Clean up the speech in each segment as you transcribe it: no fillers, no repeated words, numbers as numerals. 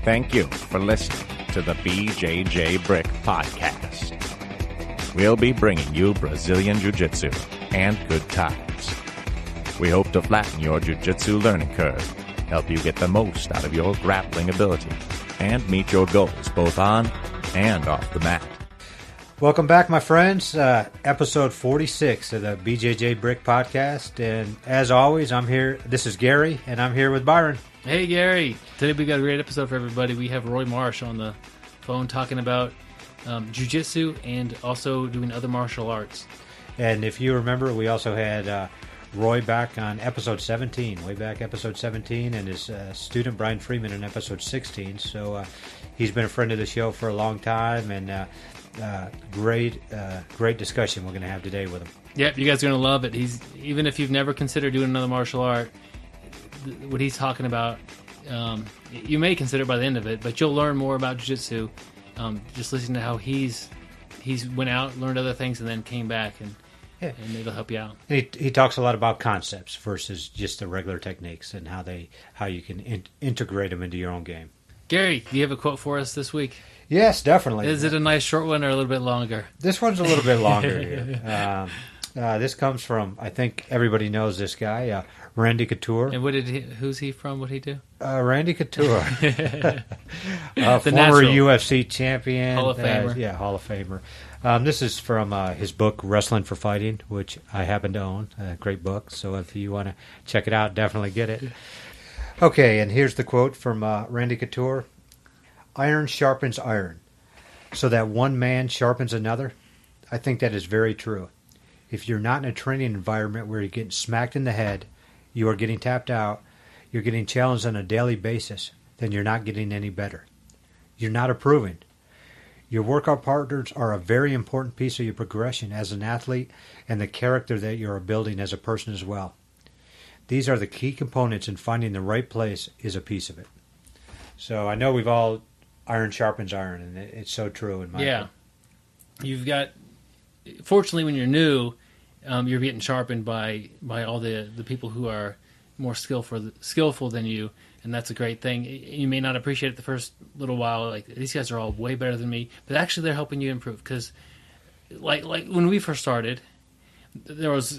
Thank you for listening to the BJJ Brick Podcast. We'll be bringing you Brazilian Jiu-Jitsu and good times. We hope to flatten your Jiu-Jitsu learning curve, help you get the most out of your grappling ability, and meet your goals both on and off the mat. Welcome back, my friends. Episode 46 of the BJJ Brick Podcast. And as always, I'm here. This is Gary, and I'm here with Byron. Hey, Gary. Today we got a great episode for everybody. We have Roy Marsh on the phone talking about Jiu-Jitsu and also doing other martial arts. And if you remember, we also had Roy back on episode 17, way back episode 17, and his student Brian Freeman in episode 16. So he's been a friend of the show for a long time, and great discussion we're going to have today with him. Yep, you guys are going to love it. Even if you've never considered doing another martial art, what he's talking about, you may consider by the end of it, but you'll learn more about Jiu-Jitsu just listening to how he's went out, learned other things, and then came back, and it'll help you out. He talks a lot about concepts versus just the regular techniques and how you can integrate them into your own game. Gary, do you have a quote for us this week? Yes, definitely. Is it a nice short one or a little bit longer? This one's a little bit longer here. This comes from, I think everybody knows this guy, Randy Couture. And who's he from? What did he do? Randy Couture. Former natural. UFC champion. Hall of Famer. Hall of Famer. This is from his book, Wrestling for Fighting, which I happen to own. A great book. So if you want to check it out, definitely get it. Okay, and here's the quote from Randy Couture. Iron sharpens iron, so that one man sharpens another. I think that is very true. If you're not in a training environment where you're getting smacked in the head, you are getting tapped out, you're getting challenged on a daily basis, then you're not getting any better. You're not improving. Your workout partners are a very important piece of your progression as an athlete and the character that you are building as a person as well. These are the key components, and finding the right place is a piece of it. So I know we've all iron sharpens iron, and it's so true in my opinion. You've got, fortunately, when you're new, you're getting sharpened by all the people who are more skillful than you, and that's a great thing. You may not appreciate it the first little while, like these guys are all way better than me, but actually they're helping you improve, because like when we first started, there was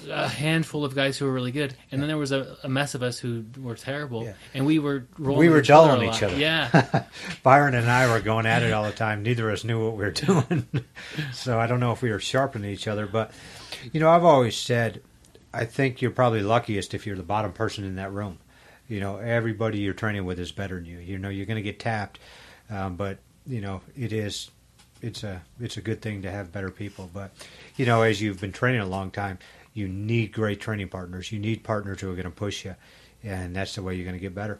a handful of guys who were really good, and then there was a mess of us who were terrible, and we were dull on each other. Yeah. Byron and I were going at it all the time. Neither of us knew what we were doing. So I don't know if we were sharpening each other. But, I've always said, I think you're probably luckiest if you're the bottom person in that room. Everybody you're training with is better than you. You're going to get tapped, but, it's a good thing to have better people. But, as you've been training a long time, you need great training partners. You need partners who are going to push you, and that's the way you're going to get better.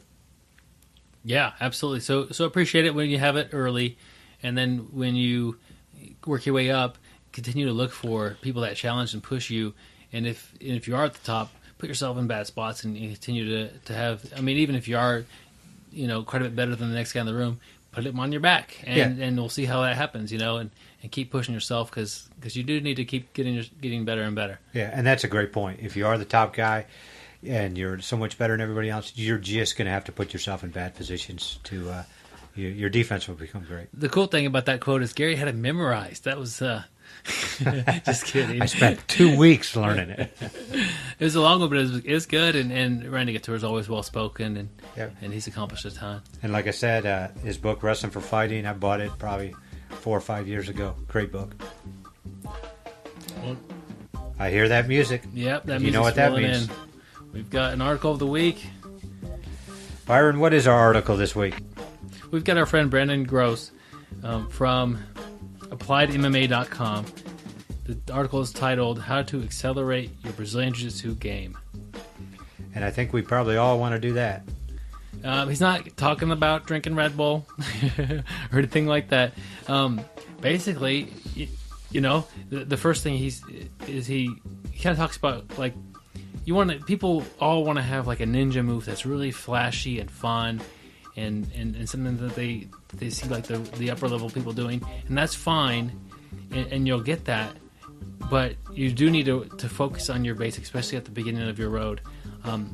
Yeah, absolutely. So appreciate it when you have it early, and then when you work your way up, continue to look for people that challenge and push you. And if you are at the top, put yourself in bad spots and continue to have. I mean, even if you are, quite a bit better than the next guy in the room, put him on your back, and we'll see how that happens, and keep pushing yourself, because you do need to keep getting better and better. Yeah, and that's a great point. If you are the top guy and you're so much better than everybody else, you're just going to have to put yourself in bad positions to your defense will become great. The cool thing about that quote is Gary had it memorized. That was just kidding. I spent 2 weeks learning it. It was a long one, but it was good, and Randy Couture is always well spoken, and he's accomplished a ton. And like I said, his book Wrestling for Fighting, I bought it probably 4 or 5 years ago. Great book. Well, I hear that music. Yep, that music. You know what that means. In. We've got an article of the week. Byron, what is our article this week? We've got our friend Brandon Gross from AppliedMMA.com. The article is titled "How to Accelerate Your Brazilian Jiu-Jitsu Game." And I think we probably all want to do that. He's not talking about drinking Red Bull or anything like that. Basically, the first thing he kind of talks about, like, people all want to have like a ninja move that's really flashy and fun, and something that they see like the upper level people doing, and that's fine, and you'll get that, but you do need to focus on your basics, especially at the beginning of your road.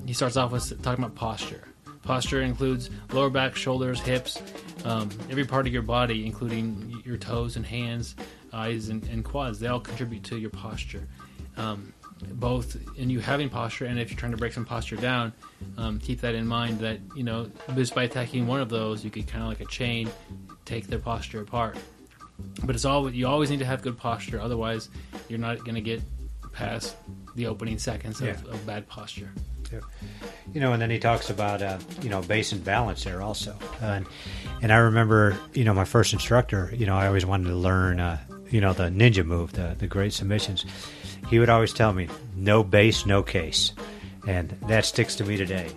He starts off with talking about posture. Posture includes lower back, shoulders, hips, every part of your body, including your toes and hands, eyes, and quads. They all contribute to your posture. Both in you having posture, and if you're trying to break some posture down, keep that in mind that, just by attacking one of those, you could kind of like a chain, take their posture apart. But you always need to have good posture, otherwise you're not going to get past the opening seconds of bad posture. Yeah. And then he talks about, base and balance there also. And I remember, my first instructor, I always wanted to learn, the ninja move, the great submissions. He would always tell me, no base, no case. And that sticks to me today.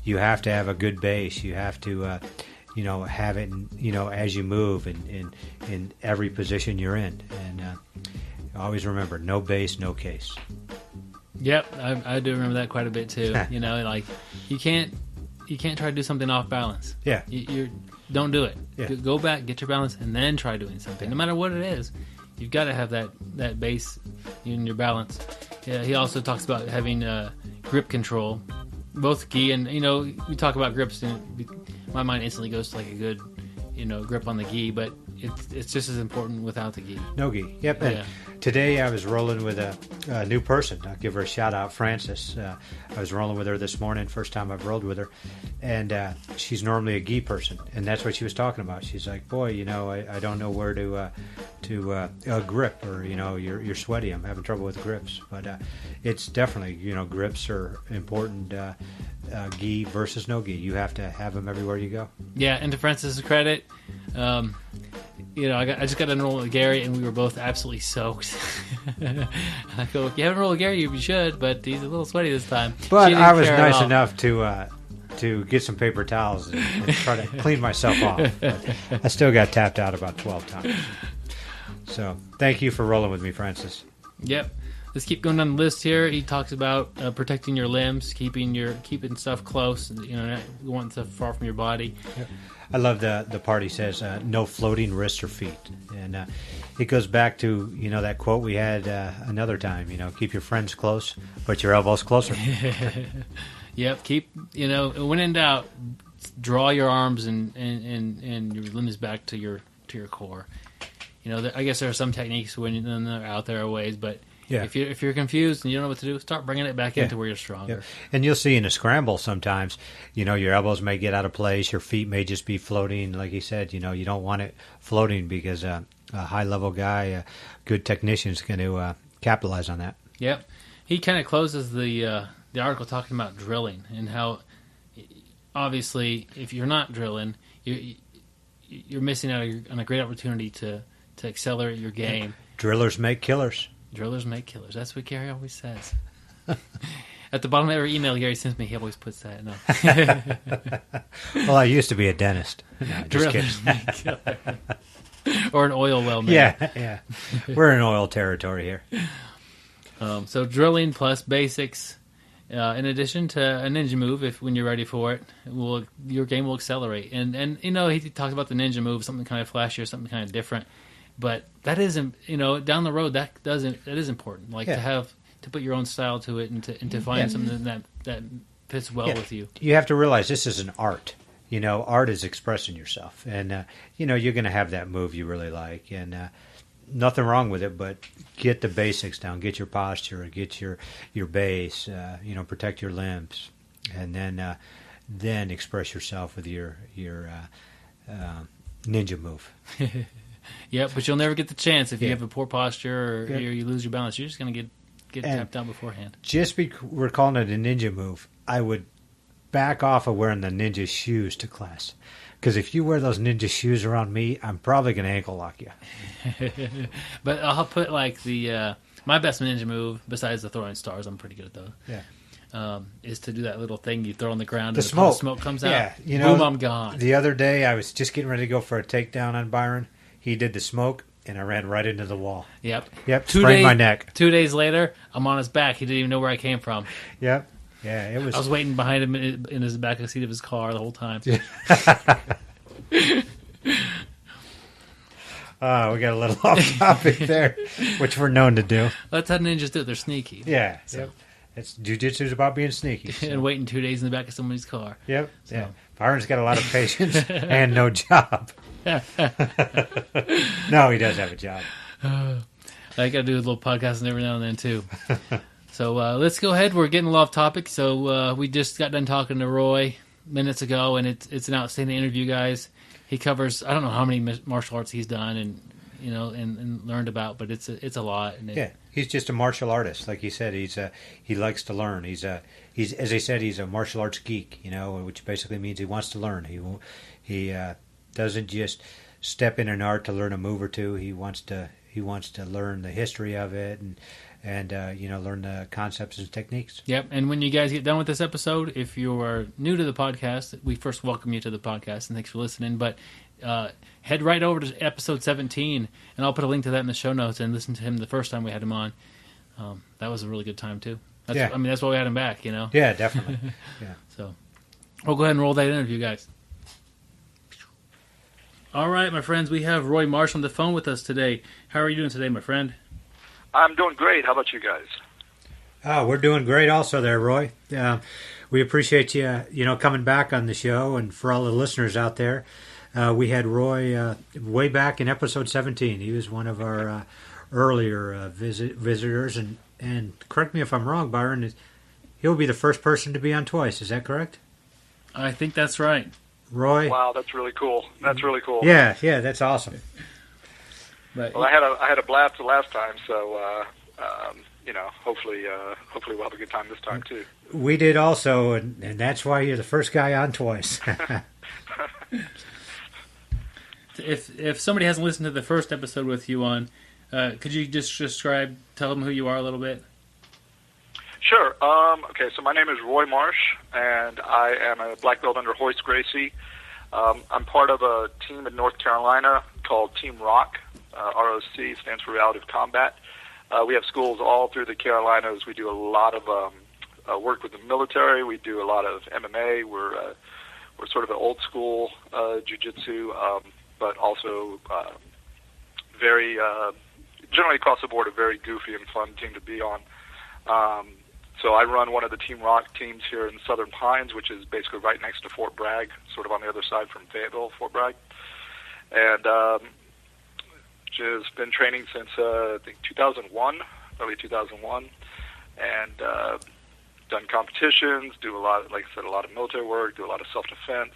You have to have a good base. You have to, have it, as you move in every position you're in. And always remember, no base, no case. Yep, I do remember that quite a bit too. Like you can't try to do something off balance. Yeah, you don't do it. Yeah. Go back, get your balance, and then try doing something. No matter what it is, you've got to have that base in your balance. Yeah, he also talks about having grip control, both gi and we talk about grips, and my mind instantly goes to like a good grip on the gi, but it's just as important without the gi. No gi. Yep. And today I was rolling with a new person. I'll give her a shout out, Frances. I was rolling with her this morning, first time I've rolled with her, and she's normally a gi person, and that's what she was talking about. She's like, boy, I don't know where to grip, or you're sweaty. I'm having trouble with grips, but it's definitely grips are important. Gi versus no gi. You have to have them everywhere you go. Yeah, and to Francis' credit, I just got to roll with Gary, and we were both absolutely soaked. I go, if you haven't rolled with Gary, you should, but he's a little sweaty this time. But I was nice enough to get some paper towels and try to clean myself off. But I still got tapped out about 12 times. So thank you for rolling with me, Francis. Yep. Let's keep going down the list here. He talks about protecting your limbs, keeping stuff close, not wanting stuff far from your body. Yep. I love the part he says, no floating wrists or feet. And it goes back to, that quote we had another time, keep your friends close, but your elbows closer. Yep. Keep, when in doubt, draw your arms and your limbs back to your core. I guess there are some techniques when they're out there ways, but yeah. If you're confused and you don't know what to do, start bringing it back into where you're stronger. Yeah. And you'll see in a scramble sometimes, your elbows may get out of place, your feet may just be floating. Like he said, you don't want it floating because a high-level guy, a good technician is going to capitalize on that. Yep. He kind of closes the article talking about drilling and how, obviously, if you're not drilling, you're missing out on a great opportunity to accelerate your game. Drillers make killers. Drillers make killers. That's what Gary always says. At the bottom of every email Gary sends me, he always puts that. No. Well, I used to be a dentist. No, just Drillers make killers. Or an oil well man. Yeah. We're in oil territory here. So drilling plus basics, in addition to a ninja move, when you're ready for it, your game will accelerate. And he talks about the ninja move, something kind of flashy or something kind of different. But that isn't, down the road, that is important. Like to put your own style to it and to find something that fits well with you. You have to realize this is an art. Art is expressing yourself. And, you're going to have that move you really like. And nothing wrong with it, but get the basics down. Get your posture, get your base, protect your limbs. And then express yourself with your ninja move. Yeah, but you'll never get the chance if you have a poor posture or you lose your balance. You're just going to get tapped out beforehand. Just because we're calling it a ninja move, I would back off of wearing the ninja shoes to class. Because if you wear those ninja shoes around me, I'm probably going to ankle lock you. But I'll put like my best ninja move, besides the throwing stars, I'm pretty good at those. Yeah. Is to do that little thing you throw on the ground and the smoke comes out. Yeah, boom, I'm gone. The other day, I was just getting ready to go for a takedown on Byron. He did the smoke, and I ran right into the wall. Yep. Sprained my neck. 2 days later, I'm on his back. He didn't even know where I came from. Yep. Yeah, it was. I was waiting behind him in his back of the seat of his car the whole time. We got a little off topic there, which we're known to do. That's how ninjas do it. They're sneaky. Yeah. So. Yep. It's jiu-jitsu is about being sneaky. So. And waiting 2 days in the back of somebody's car. Yep. So. Yeah. Byron's got a lot of patience and no job. No, he does have a job. I got to do a little podcasting every now and then, too. So let's go ahead. We're getting a lot off topic. So we just got done talking to Roy minutes ago, and it's an outstanding interview, guys. He covers, I don't know how many martial arts he's done and learned about, but it's a lot. And yeah, he's just a martial artist. Like he said, he likes to learn. He's as I said, he's a martial arts geek, which basically means he wants to learn. He doesn't just step in an art to learn a move or two. He wants to learn the history of it and learn the concepts and techniques. Yep. And when you guys get done with this episode, if you are new to the podcast, we first welcome you to the podcast and thanks for listening. But head right over to episode 17, and I'll put a link to that in the show notes, and listen to him the first time we had him on. That was a really good time too. I mean, that's why we had him back. Yeah, definitely. Yeah. So we'll go ahead and roll that interview, guys. All right, my friends, we have Roy Marsh on the phone with us today. How are you doing today, my friend? I'm doing great. How about you guys? Oh, we're doing great also there, Roy. We appreciate you, coming back on the show, and for all the listeners out there, we had Roy way back in episode 17. He was one of our earlier visitors, and correct me if I'm wrong, Byron, he'll be the first person to be on twice. Is that correct? I think that's right. Roy? Wow, that's really cool. That's really cool. Yeah, that's awesome. But, well, I had a blast the last time, so hopefully we'll have a good time this time too. We did also, and that's why you're the first guy on twice. If somebody hasn't listened to the first episode with you on, could you just tell them who you are a little bit? Sure. Okay, so my name is Roy Marsh, and I am a black belt under Royce Gracie. I'm part of a team in North Carolina called Team ROC. ROC stands for Reality of Combat. We have schools all through the Carolinas. We do a lot of work with the military. We do a lot of MMA. We're sort of an old school jiu-jitsu, but also very generally across the board a very goofy and fun team to be on. So I run one of the Team ROC teams here in Southern Pines, which is basically right next to Fort Bragg, sort of on the other side from Fayetteville, Fort Bragg. And just been training since, I think, 2001, early 2001. And done competitions, do a lot, like I said, a lot of military work, do a lot of self-defense.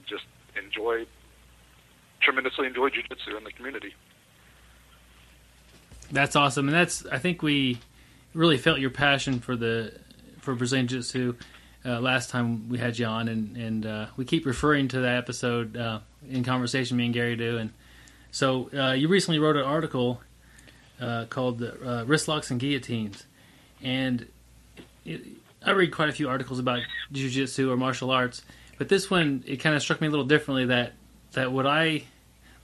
Just tremendously enjoy jiu-jitsu in the community. That's awesome. And I think we really felt your passion for Brazilian Jiu-Jitsu last time we had you on, and we keep referring to that episode in conversation, me and Gary do. And so you recently wrote an article called Wristlocks and Guillotines, and I read quite a few articles about Jiu-Jitsu or martial arts, but this one, it kind of struck me a little differently that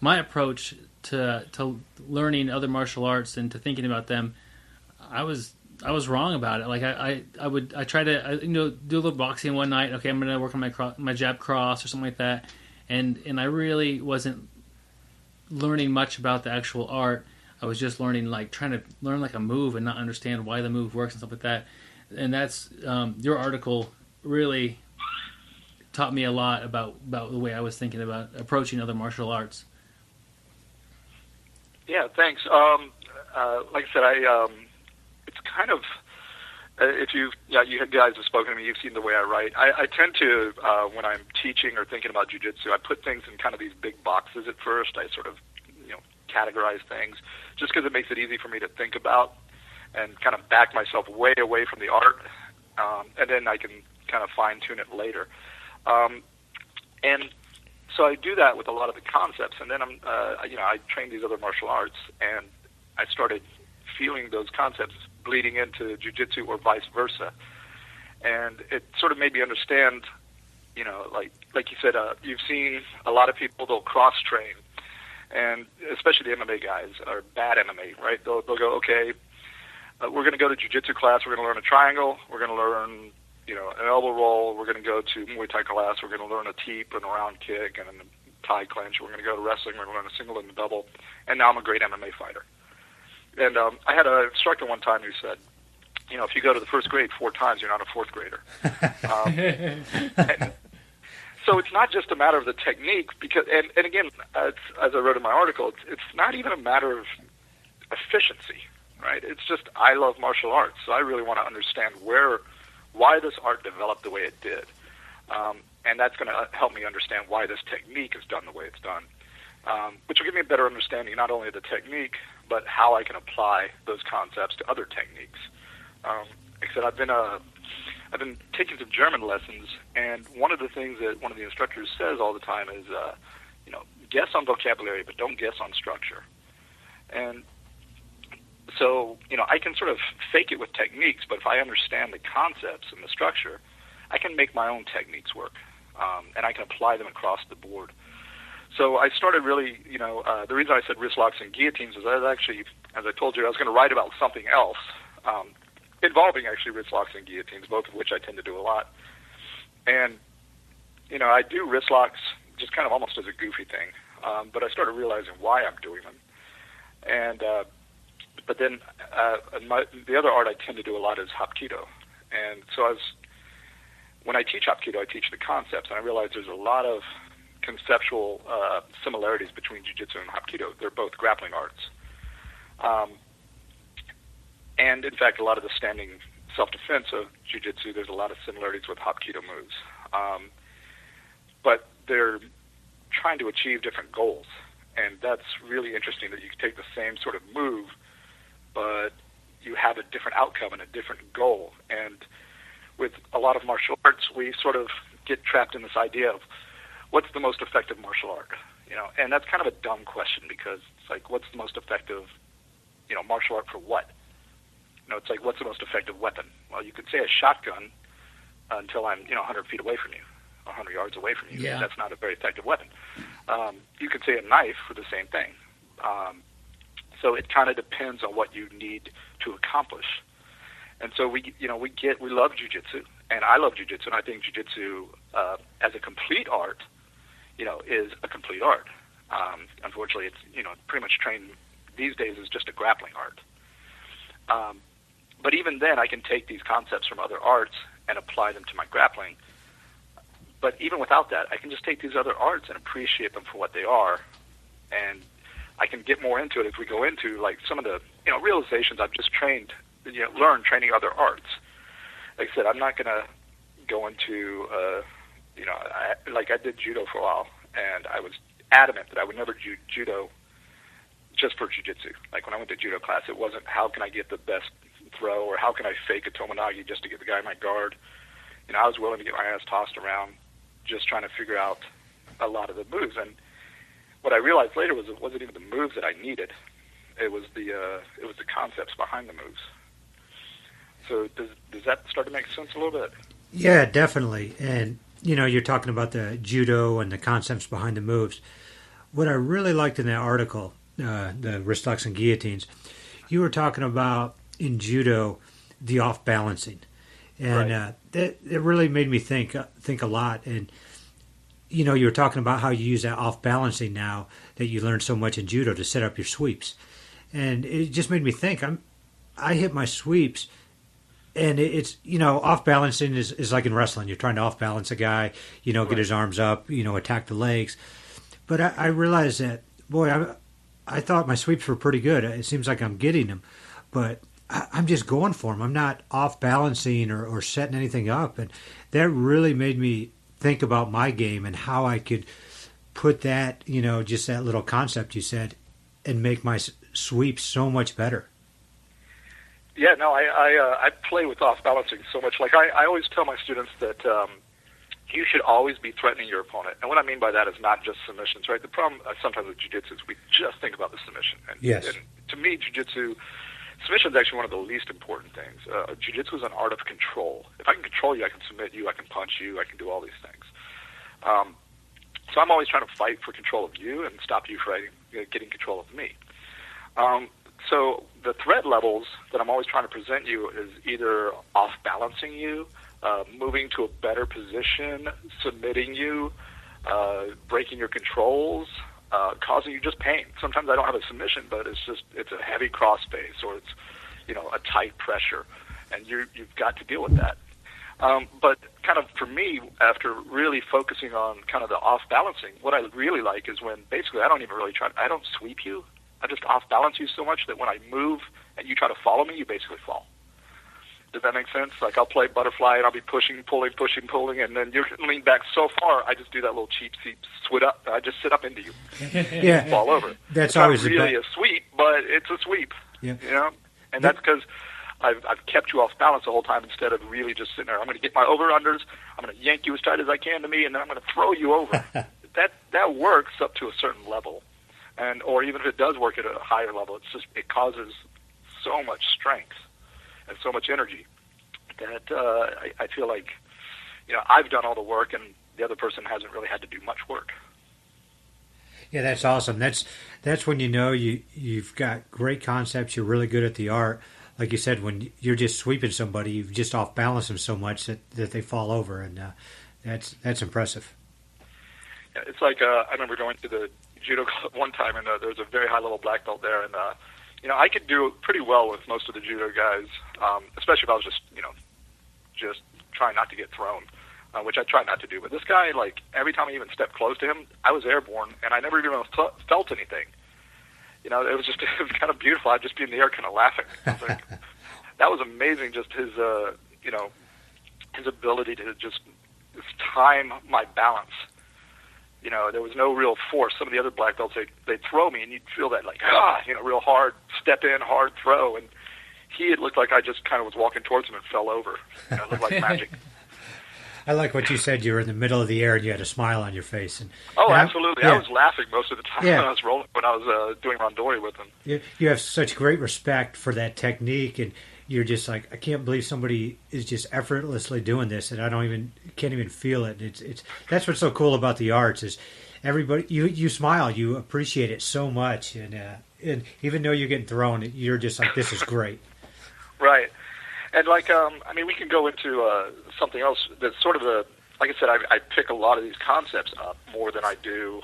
my approach to learning other martial arts and to thinking about them, I was wrong about it. Like I try to do a little boxing one night. Okay, I'm going to work on my jab cross or something like that, and I really wasn't learning much about the actual art. I was just trying to learn like a move and not understand why the move works and stuff like that. And that's your article really taught me a lot about the way I was thinking about approaching other martial arts. Yeah, thanks. Like I said, it's kind of if you guys have spoken to me, you've seen the way I write. I tend to when I'm teaching or thinking about jiu-jitsu, I put things in kind of these big boxes at first. I sort of categorize things just because it makes it easy for me to think about and kind of back myself way away from the art, and then I can kind of fine tune it later. And so I do that with a lot of the concepts, and then I train these other martial arts, and I started feeling those concepts bleeding into jiu-jitsu or vice versa. And it sort of made me understand, like you said, you've seen a lot of people, they'll cross-train, and especially the MMA guys, or bad MMA, right? They'll go, okay, we're going to go to jiu-jitsu class, we're going to learn a triangle, we're going to learn, an elbow roll, we're going to go to Muay Thai class, we're going to learn a teep and a round kick and a Thai clinch, we're going to go to wrestling, we're going to learn a single and a double, and now I'm a great MMA fighter. And I had an instructor one time who said, if you go to the first grade 4 times, you're not a fourth grader. And so it's not just a matter of the technique, because, and again, as I wrote in my article, it's not even a matter of efficiency, right? It's just, I love martial arts, so I really want to understand why this art developed the way it did. And that's going to help me understand why this technique is done the way it's done, which will give me a better understanding not only of the technique, but how I can apply those concepts to other techniques. Like I said, I've been taking some German lessons, and one of the things that one of the instructors says all the time is, guess on vocabulary, but don't guess on structure. And so, I can sort of fake it with techniques, but if I understand the concepts and the structure, I can make my own techniques work, and I can apply them across the board. So I started really, the reason I said Wristlocks and Guillotines is I was actually, as I told you, I was going to write about something else, involving actually Wristlocks and Guillotines, both of which I tend to do a lot. And, I do Wristlocks just kind of almost as a goofy thing, but I started realizing why I'm doing them. And, but then the other art I tend to do a lot is Hapkido. And so when I teach Hapkido, I teach the concepts, and I realize there's a lot of conceptual similarities between Jiu-Jitsu and Hapkido. They're both grappling arts. And, in fact, a lot of the standing self-defense of Jiu-Jitsu, there's a lot of similarities with Hapkido moves. But they're trying to achieve different goals. And that's really interesting that you can take the same sort of move, but you have a different outcome and a different goal. And with a lot of martial arts, we sort of get trapped in this idea of what's the most effective martial art? And that's kind of a dumb question, because it's like, what's the most effective, martial art for what? It's like, what's the most effective weapon? Well, you could say a shotgun until I'm, 100 feet away from you, 100 yards away from you. Yeah. That's not a very effective weapon. You could say a knife for the same thing. So it kind of depends on what you need to accomplish. And so we love Jiu-Jitsu, and I love Jiu-Jitsu, and I think Jiu-Jitsu as a complete art, is a complete art. Unfortunately, it's, pretty much trained these days as just a grappling art. But even then, I can take these concepts from other arts and apply them to my grappling. But even without that, I can just take these other arts and appreciate them for what they are. And I can get more into it as we go into, like, some of the, realizations I've just learned training other arts. Like I said, I'm not going to go into, I did judo for a while, and I was adamant that I would never do judo just for jiu-jitsu. Like, when I went to judo class, it wasn't how can I get the best throw or how can I fake a tomonagi just to get the guy in my guard. I was willing to get my ass tossed around just trying to figure out a lot of the moves. And what I realized later was it wasn't even the moves that I needed. It was the concepts behind the moves. So does that start to make sense a little bit? Yeah, definitely. And, you're talking about the judo and the concepts behind the moves. What I really liked in that article, the Wristlocks and Guillotines, you were talking about in judo the off-balancing. And right. It really made me think a lot. And, you were talking about how you use that off-balancing now that you learned so much in judo to set up your sweeps. And it just made me think, I hit my sweeps, and it's, off-balancing is like in wrestling. You're trying to off-balance a guy, right. Get his arms up, attack the legs. But I realized that, boy, I thought my sweeps were pretty good. It seems like I'm getting them. But I'm just going for them. I'm not off-balancing or setting anything up. And that really made me think about my game and how I could put that, just that little concept you said, and make my sweeps so much better. Yeah, no, I play with off-balancing so much. Like, I always tell my students that you should always be threatening your opponent. And what I mean by that is not just submissions, right? The problem sometimes with jiu-jitsu is we just think about the submission. And, yes. And to me, jiu-jitsu, submission is actually one of the least important things. Jiu-jitsu is an art of control. If I can control you, I can submit you, I can punch you, I can do all these things. So I'm always trying to fight for control of you and stop you from getting control of me. So the threat levels that I'm always trying to present you is either off-balancing you, moving to a better position, submitting you, breaking your controls, causing you just pain. Sometimes I don't have a submission, but it's a heavy cross face or it's, a tight pressure. and you've got to deal with that. But kind of for me, after really focusing on kind of the off-balancing, what I really like is when basically I don't even really try, I don't sweep you. I just off-balance you so much that when I move and you try to follow me, you basically fall. Does that make sense? Like I'll play butterfly and I'll be pushing, pulling, and then you lean back so far, I just do that little cheap seat, I just sit up into you. Yeah. Fall over. That's it's always not really a sweep, but it's a sweep. Yeah. You know? And that's because I've kept you off balance the whole time instead of really just sitting there. I'm going to get my over-unders, I'm going to yank you as tight as I can to me, and then I'm going to throw you over. that works up to a certain level. Or even if it does work at a higher level, it causes so much strength and so much energy that I feel like, I've done all the work and the other person hasn't really had to do much work. Yeah, that's awesome. That's when you've got great concepts. You're really good at the art. Like you said, when you're just sweeping somebody, you've just off balance them so much that they fall over, and that's impressive. Yeah, it's like I remember going to the judo club one time, and there was a very high level black belt there, and I could do pretty well with most of the judo guys, especially if I was just trying not to get thrown, which I try not to do. But this guy, like every time I even stepped close to him, I was airborne, and I never even felt anything. It was kind of beautiful. I'd just be in the air, kind of laughing. I was like, that was amazing. Just his his ability to just time my balance. There was no real force. Some of the other black belts, they'd throw me, and you'd feel that, like, real hard, step in, hard throw. And it looked like I just kind of was walking towards him and fell over. It looked like magic. I like what you said. You were in the middle of the air, and you had a smile on your face. Absolutely. Yeah. I was laughing most of the time when I was rolling, when I was doing randori with him. You have such great respect for that technique, and you're just like, I can't believe somebody is just effortlessly doing this, and I can't even feel it. It's that's what's so cool about the arts is everybody. You smile, you appreciate it so much, and even though you're getting thrown, you're just like, this is great. Right, and we can go into something else that's sort of like I said, I pick a lot of these concepts up more than I do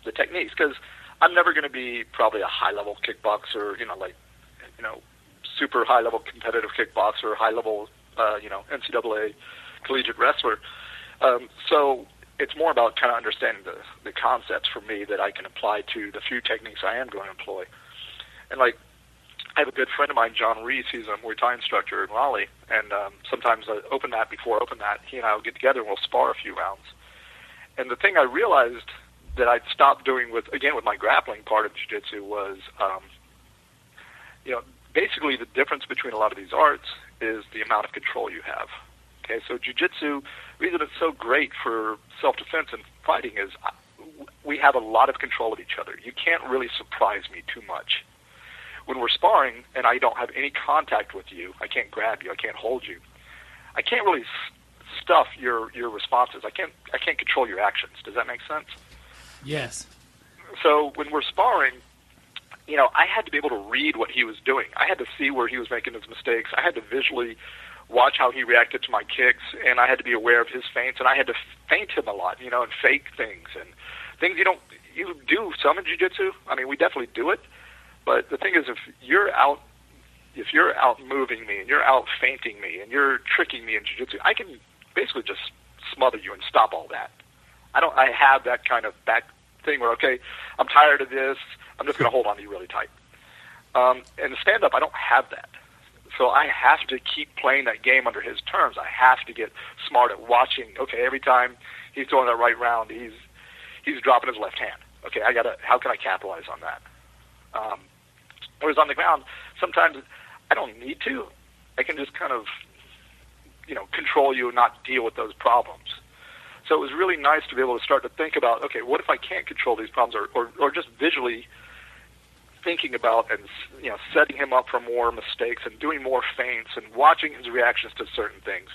the techniques, because I'm never going to be probably a high level kickboxer, super high-level competitive kickboxer, high-level, NCAA collegiate wrestler. So it's more about kind of understanding the concepts for me that I can apply to the few techniques I am going to employ. And, I have a good friend of mine, John Reese. He's a Muay Thai instructor in Raleigh. And sometimes before open mat, he and I will get together and we'll spar a few rounds. And the thing I realized that I'd stopped doing with my grappling part of jiu-jitsu was, basically the difference between a lot of these arts is the amount of control you have. Okay, so jiu-jitsu, the reason it's so great for self-defense and fighting is we have a lot of control of each other. You can't really surprise me too much. When we're sparring and I don't have any contact with you, I can't grab you, I can't hold you, I can't really stuff your responses. I can't control your actions. Does that make sense? Yes. So when we're sparring, I had to be able to read what he was doing. I had to see where he was making his mistakes. I had to visually watch how he reacted to my kicks, and I had to be aware of his feints, and I had to feint him a lot, and fake things and things you do some in jiu-jitsu. I mean, we definitely do it, but the thing is, if you're out moving me and you're out feinting me and you're tricking me in jiu-jitsu, I can basically just smother you and stop all that. I have that kind of back thing where, okay, I'm tired of this, I'm just going to hold on to you really tight. In the stand-up, I don't have that. So I have to keep playing that game under his terms. I have to get smart at watching, okay, every time he's throwing that right round, he's dropping his left hand. Okay, how can I capitalize on that? Whereas on the ground, sometimes I don't need to. I can just kind of, control you and not deal with those problems. So it was really nice to be able to start to think about, okay, what if I can't control these problems, or just visually thinking about and setting him up for more mistakes and doing more feints and watching his reactions to certain things,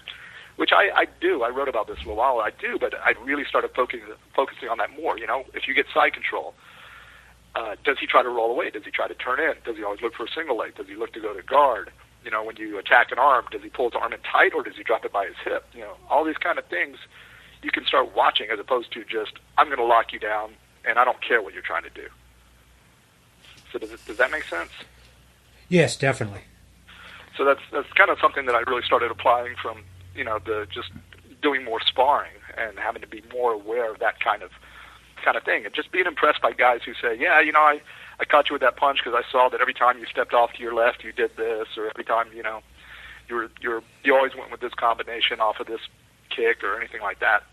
which I do. I wrote about this a while. I do, but I really started focusing on that more. If you get side control, does he try to roll away? Does he try to turn in? Does he always look for a single leg? Does he look to go to guard? When you attack an arm, does he pull his arm in tight or does he drop it by his hip? All these kind of things you can start watching as opposed to just, I'm going to lock you down and I don't care what you're trying to do. So does that make sense? Yes, definitely. So that's kind of something that I really started applying from, the just doing more sparring and having to be more aware of that kind of thing, and just being impressed by guys who say, yeah, I caught you with that punch because I saw that every time you stepped off to your left, you did this, or every time, you always went with this combination off of this kick or anything like that.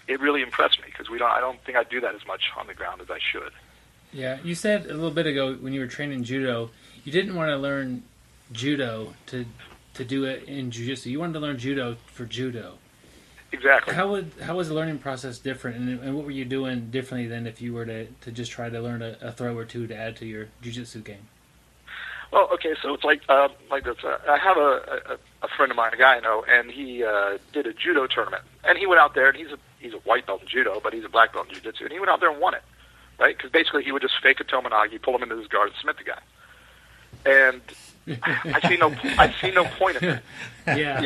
It really impressed me because I don't think I do that as much on the ground as I should. Yeah, you said a little bit ago when you were training judo, you didn't want to learn judo to do it in jiu-jitsu. You wanted to learn judo for judo. Exactly. How was the learning process different, and what were you doing differently than if you were to just try to learn a throw or two to add to your jiu-jitsu game? Well, okay, so it's like this. I have a friend of mine, a guy I know, and he did a judo tournament, and he went out there, and he's a white belt in judo, but he's a black belt in jiu-jitsu, and he went out there and won it, right? Because basically he would just fake a tomonagi, pull him into his guard, and submit the guy. And I see no point in it. Yeah.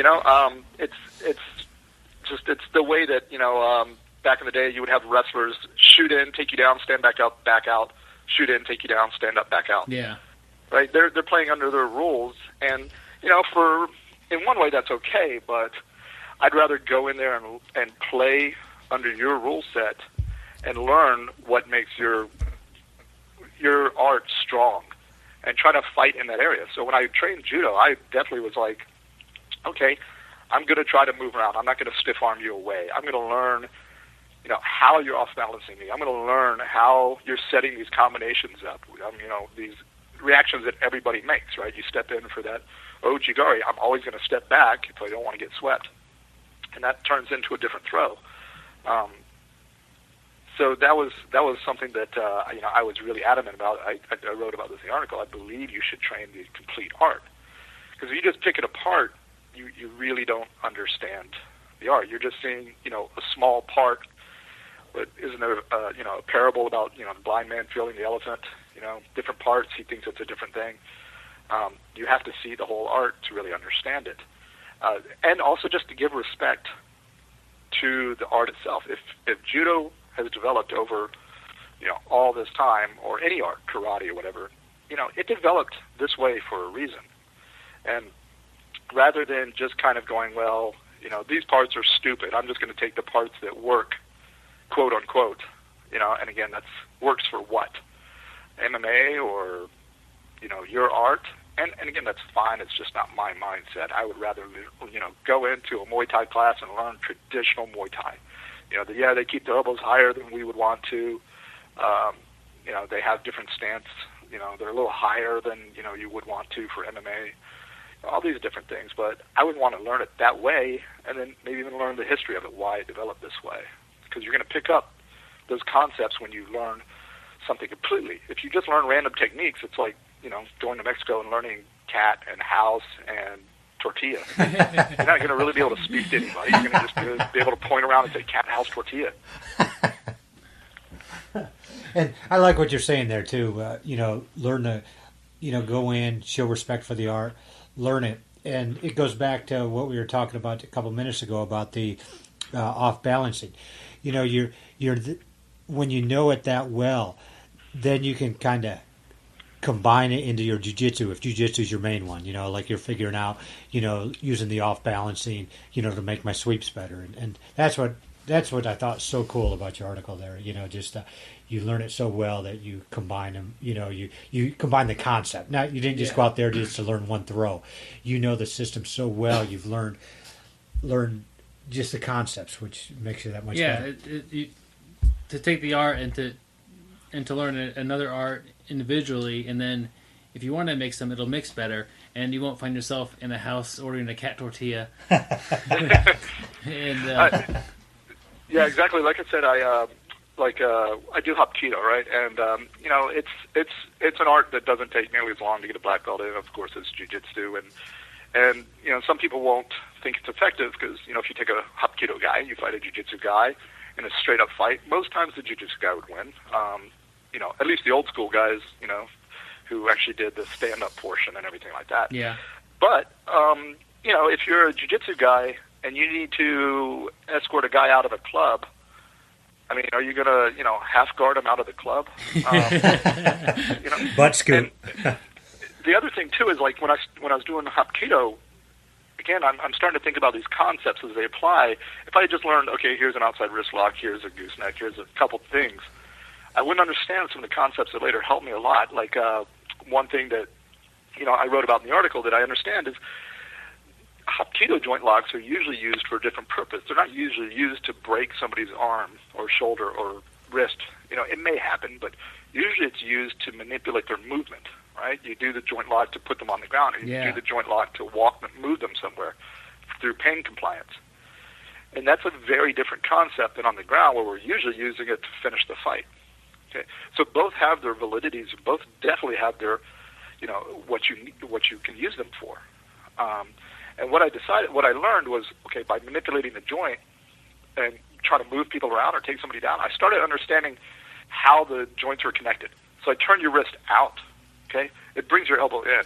It's the way that, back in the day you would have wrestlers shoot in, take you down, stand back up, back out, shoot in, take you down, stand up, back out. Yeah. Right? They're playing under their rules, and, in one way that's okay, but I'd rather go in there and play under your rule set and learn what makes your art strong and try to fight in that area. So when I trained judo, I definitely was like, okay, I'm going to try to move around. I'm not going to stiff arm you away. I'm going to learn, how you're off balancing me. I'm going to learn how you're setting these combinations up. These reactions that everybody makes, right? You step in for that ojigari. I'm always going to step back if I don't want to get swept. And that turns into a different throw. So that was something that, I was really adamant about. I wrote about this in the article. I believe you should train the complete art. Because if you just pick it apart, you really don't understand the art. You're just seeing, a small part. But isn't there, a parable about, the blind man feeling the elephant? Different parts. He thinks it's a different thing. You have to see the whole art to really understand it. And also just to give respect to the art itself. If judo has developed over, all this time, or any art, karate or whatever, it developed this way for a reason. And rather than just kind of going, well, these parts are stupid, I'm just going to take the parts that work, quote unquote, and again, that's works for what? MMA or, your art? And again, that's fine, it's just not my mindset. I would rather, go into a Muay Thai class and learn traditional Muay Thai. They keep their elbows higher than we would want to. They have different stance. They're a little higher than, you would want to for MMA. All these different things, but I would want to learn it that way, and then maybe even learn the history of it, why it developed this way. Because you're going to pick up those concepts when you learn something completely. If you just learn random techniques, it's like, going to Mexico and learning cat and house and tortilla. You're not going to really be able to speak to anybody. You're going to just be able to point around and say cat, house, tortilla. And I like what you're saying there too. Learn to, go in, show respect for the art, learn it, and it goes back to what we were talking about a couple minutes ago about the off balancing. When you know it that well, then you can kind of combine it into your jiu-jitsu if jiu-jitsu is your main one. Like you're figuring out, using the off balancing, to make my sweeps better, and that's what I thought so cool about your article there. You learn it so well that you combine them. You combine the concept. Now you didn't just go out there just to learn one throw. The system so well. You've learned just the concepts, which makes it that much better. To take the art and to learn another art individually, and then if you want to mix them, it'll mix better, and you won't find yourself in a house ordering a cat tortilla. Yeah, exactly. Like I said, I do Hapkido, right? And it's an art that doesn't take nearly as long to get a black belt in, of course, as jiu-jitsu, and some people won't think it's effective because if you take a Hapkido guy, you fight a jiu-jitsu guy in a straight up fight, most times the jiu-jitsu guy would win. At least the old school guys, who actually did the stand up portion and everything like that. Yeah. But if you're a jiu-jitsu guy and you need to escort a guy out of a club, I mean, are you going to, half guard him out of the club? Butt scoop. the other thing too is like when I was doing Hapkido, again, I'm starting to think about these concepts as they apply. If I had just learned, okay, here's an outside wrist lock, here's a gooseneck, here's a couple things, I wouldn't understand some of the concepts that later helped me a lot. Like one thing that I wrote about in the article that I understand is Hapkido joint locks are usually used for a different purpose. They're not usually used to break somebody's arm or shoulder or wrist. It may happen, but usually it's used to manipulate their movement. Right? You do the joint lock to put them on the ground, or you do the joint lock to walk them, move them somewhere through pain compliance. And that's a very different concept than on the ground, where we're usually using it to finish the fight. Okay, so both have their validities. Both definitely have their, what you can use them for. And what I learned was, okay, by manipulating the joint and trying to move people around or take somebody down, I started understanding how the joints are connected. So I turn your wrist out. Okay, it brings your elbow in.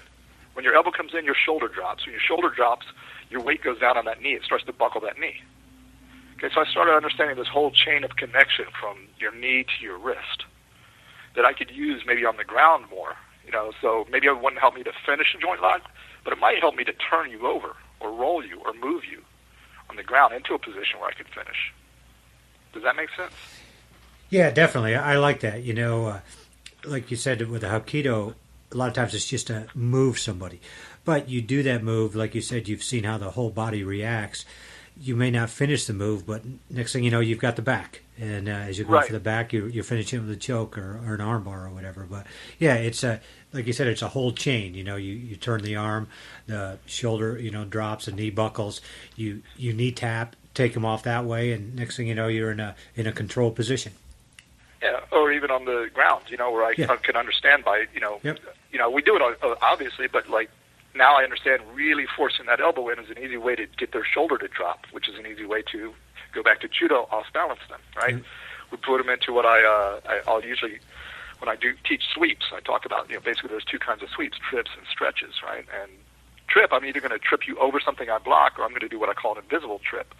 When your elbow comes in, your shoulder drops. When your shoulder drops, your weight goes down on that knee. It starts to buckle that knee. Okay, so I started understanding this whole chain of connection from your knee to your wrist that I could use maybe on the ground more. So maybe it wouldn't help me to finish a joint lock, but it might help me to turn you over or roll you or move you on the ground into a position where I could finish. Does that make sense? Yeah, definitely. I like that. Like you said with the Hapkido, a lot of times it's just to move somebody. But you do that move, like you said, you've seen how the whole body reacts. You may not finish the move, but next thing you know, you've got the back. And as you go for the back, you're finishing with a choke or an arm bar or whatever. But yeah, it's like you said, it's a whole chain. You turn the arm, the shoulder, drops, the knee buckles. You knee tap, take them off that way, and next thing you know, you're in a controlled position. Yeah, or even on the ground, where I can understand by, we do it obviously, but like now I understand really forcing that elbow in is an easy way to get their shoulder to drop, which is an easy way to go back to judo, off balance them, right? Mm-hmm. We put them into what I'll usually, when I do teach sweeps, I talk about, basically there's two kinds of sweeps, trips and stretches, right? And trip, I'm either going to trip you over something I block, or I'm going to do what I call an invisible trip,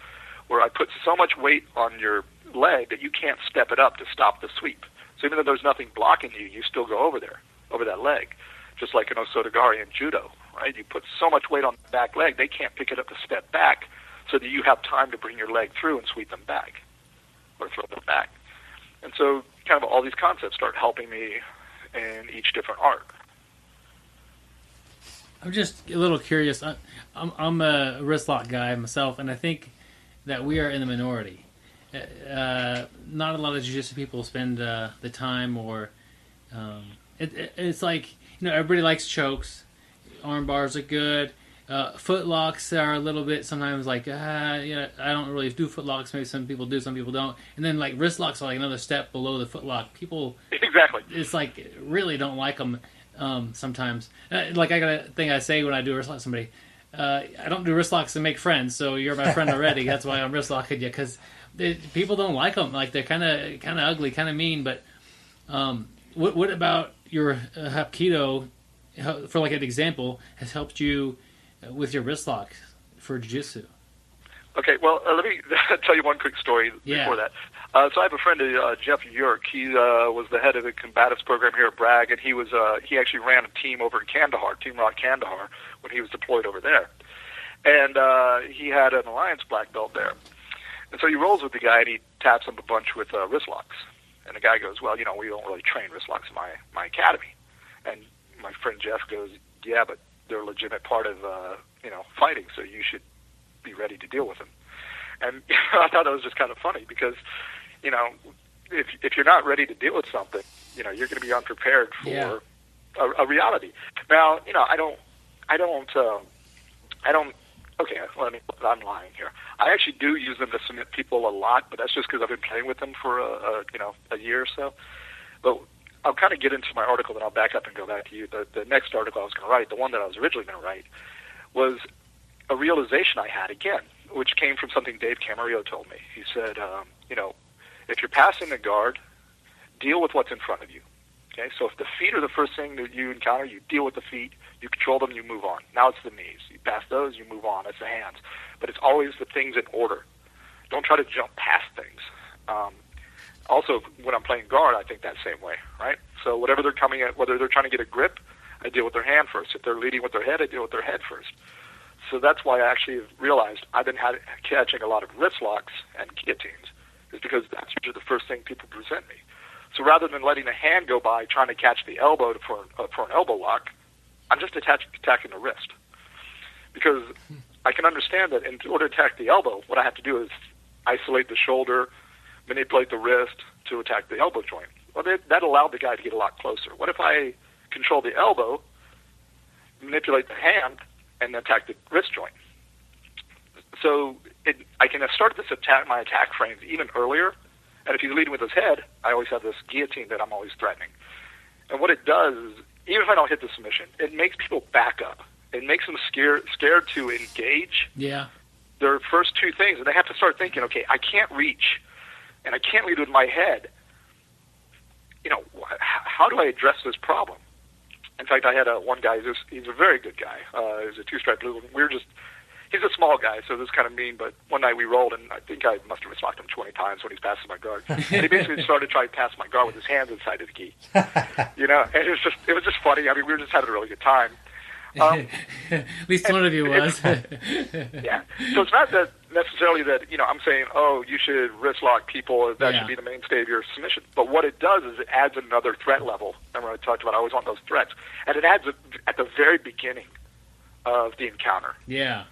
where I put so much weight on your leg that you can't step it up to stop the sweep. So even though there's nothing blocking you, you still go over there, over that leg, just like an osotogari in judo, right? You put so much weight on the back leg, they can't pick it up to step back so that you have time to bring your leg through and sweep them back or throw them back. And so kind of all these concepts start helping me in each different art. I'm just a little curious. I'm a wrist lock guy myself, and I think that we are in the minority. Not a lot of jiu-jitsu people spend the time, or it's like, everybody likes chokes, arm bars are good, foot locks are a little bit sometimes like I don't really do foot locks. Maybe some people do, some people don't. And then like wrist locks are like another step below the foot lock. People exactly, it's like really don't like them sometimes. Like I got a thing I say when I do a wrist lock with somebody. I don't do wrist locks to make friends, so you're my friend already. That's why I'm wrist locking you, because people don't like them. Like they're kind of ugly, kind of mean. But what about your Hapkido, for like an example, has helped you with your wrist locks for jiu-jitsu? Okay, well, let me tell you one quick story before that. So I have a friend, Jeff Yerk. He was the head of the combatives program here at Bragg, and he actually ran a team over in Kandahar, Team Rock Kandahar, when he was deployed over there. And he had an Alliance black belt there. And so he rolls with the guy, and he taps him a bunch with wrist locks. And the guy goes, well, we don't really train wrist locks in my academy. And my friend Jeff goes, yeah, but they're a legitimate part of, fighting, so you should be ready to deal with them. And I thought that was just kind of funny because, if you're not ready to deal with something, you're going to be unprepared for a reality. Now, okay, I'm lying here. I actually do use them to submit people a lot, but that's just because I've been playing with them for a year or so. But I'll kind of get into my article, then I'll back up and go back to you. The next article I was going to write, the one that I was originally going to write, was a realization I had again, which came from something Dave Camarillo told me. He said, if you're passing the guard, deal with what's in front of you. Okay, so if the feet are the first thing that you encounter, you deal with the feet, you control them, you move on. Now it's the knees. You pass those, you move on. It's the hands. But it's always the things in order. Don't try to jump past things. Also, when I'm playing guard, I think that same way, right? So whatever they're coming at, whether they're trying to get a grip, I deal with their hand first. If they're leading with their head, I deal with their head first. So that's why I actually realized I've been catching a lot of wrist locks and guillotines, is because that's usually the first thing people present me. So rather than letting the hand go by trying to catch the elbow for an elbow lock, I'm just attacking the wrist. Because I can understand that in order to attack the elbow, what I have to do is isolate the shoulder, manipulate the wrist to attack the elbow joint. Well, that allowed the guy to get a lot closer. What if I control the elbow, manipulate the hand, and attack the wrist joint? So I can start my attack frames even earlier. And if he's leading with his head, I always have this guillotine that I'm always threatening. And what it does is, even if I don't hit the submission, it makes people back up. It makes them scared to engage. Yeah. Their first two things, and they have to start thinking, okay, I can't reach, and I can't lead with my head. How do I address this problem? In fact, I had one guy, he's a very good guy. He's a two-stripe blue. He's a small guy, so this is kind of mean, but one night we rolled, and I think I must have wristlocked him 20 times when he's passing my guard. And he basically started trying to pass my guard with his hands inside of the gi. And it was just funny. I mean, we were just having a really good time. At least one of you was. Yeah. So it's not that necessarily that, I'm saying, you should wrist lock people. That should be the mainstay of your submission. But what it does is it adds another threat level. Remember I talked about I always want those threats. And it adds it at the very beginning of the encounter. Yeah.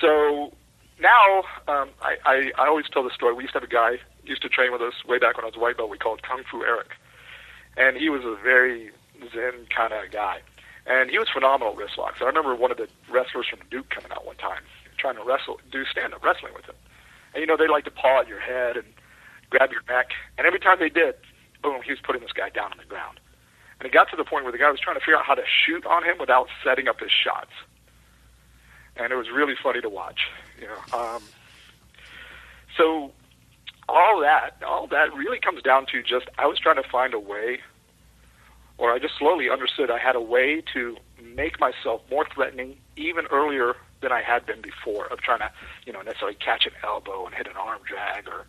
So now I always tell the story. We used to have a guy used to train with us way back when I was a white belt. We called Kung Fu Eric. And he was a very zen kind of guy. And he was phenomenal wrist locks. I remember one of the wrestlers from Duke coming out one time, trying to do stand-up wrestling with him. And, they like to paw at your head and grab your neck. And every time they did, boom, he was putting this guy down on the ground. And it got to the point where the guy was trying to figure out how to shoot on him without setting up his shots. And it was really funny to watch. So all that really comes down to just I was trying to find a way, or I just slowly understood I had a way to make myself more threatening even earlier than I had been before, of trying to, necessarily catch an elbow and hit an arm drag, or,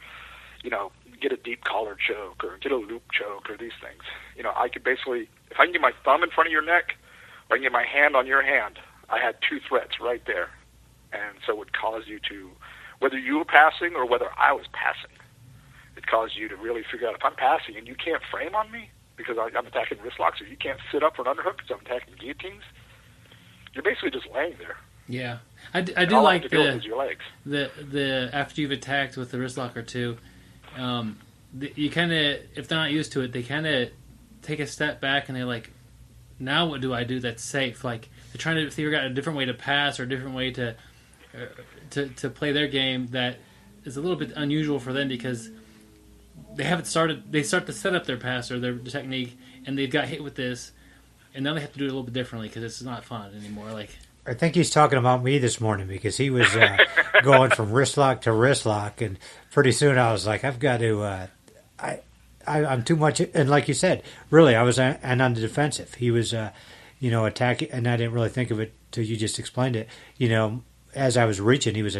get a deep collar choke or get a loop choke or these things. I could basically, if I can get my thumb in front of your neck or I can get my hand on your hand, I had two threats right there. And so it would cause you to, whether you were passing or whether I was passing, it caused you to really figure out if I'm passing and you can't frame on me because I'm attacking wrist locks, or you can't sit up for an underhook because I'm attacking guillotines, you're basically just laying there. Yeah. I do like your legs. the after you've attacked with the wrist lock or two, you kind of, if they're not used to it, they kind of take a step back and they're like, now what do I do that's safe? Like, they're trying to figure out a different way to pass or a different way to play their game that is a little bit unusual for them because they haven't started. They start to set up their pass or their technique, and they've got hit with this, and now they have to do it a little bit differently because it's not fun anymore. Like, I think he's talking about me this morning because he was going from wrist lock to wrist lock, and pretty soon I was like, I've got to. I'm too much, and like you said, really, I was on the defensive. He was, attacking, and I didn't really think of it till you just explained it. As I was reaching, he was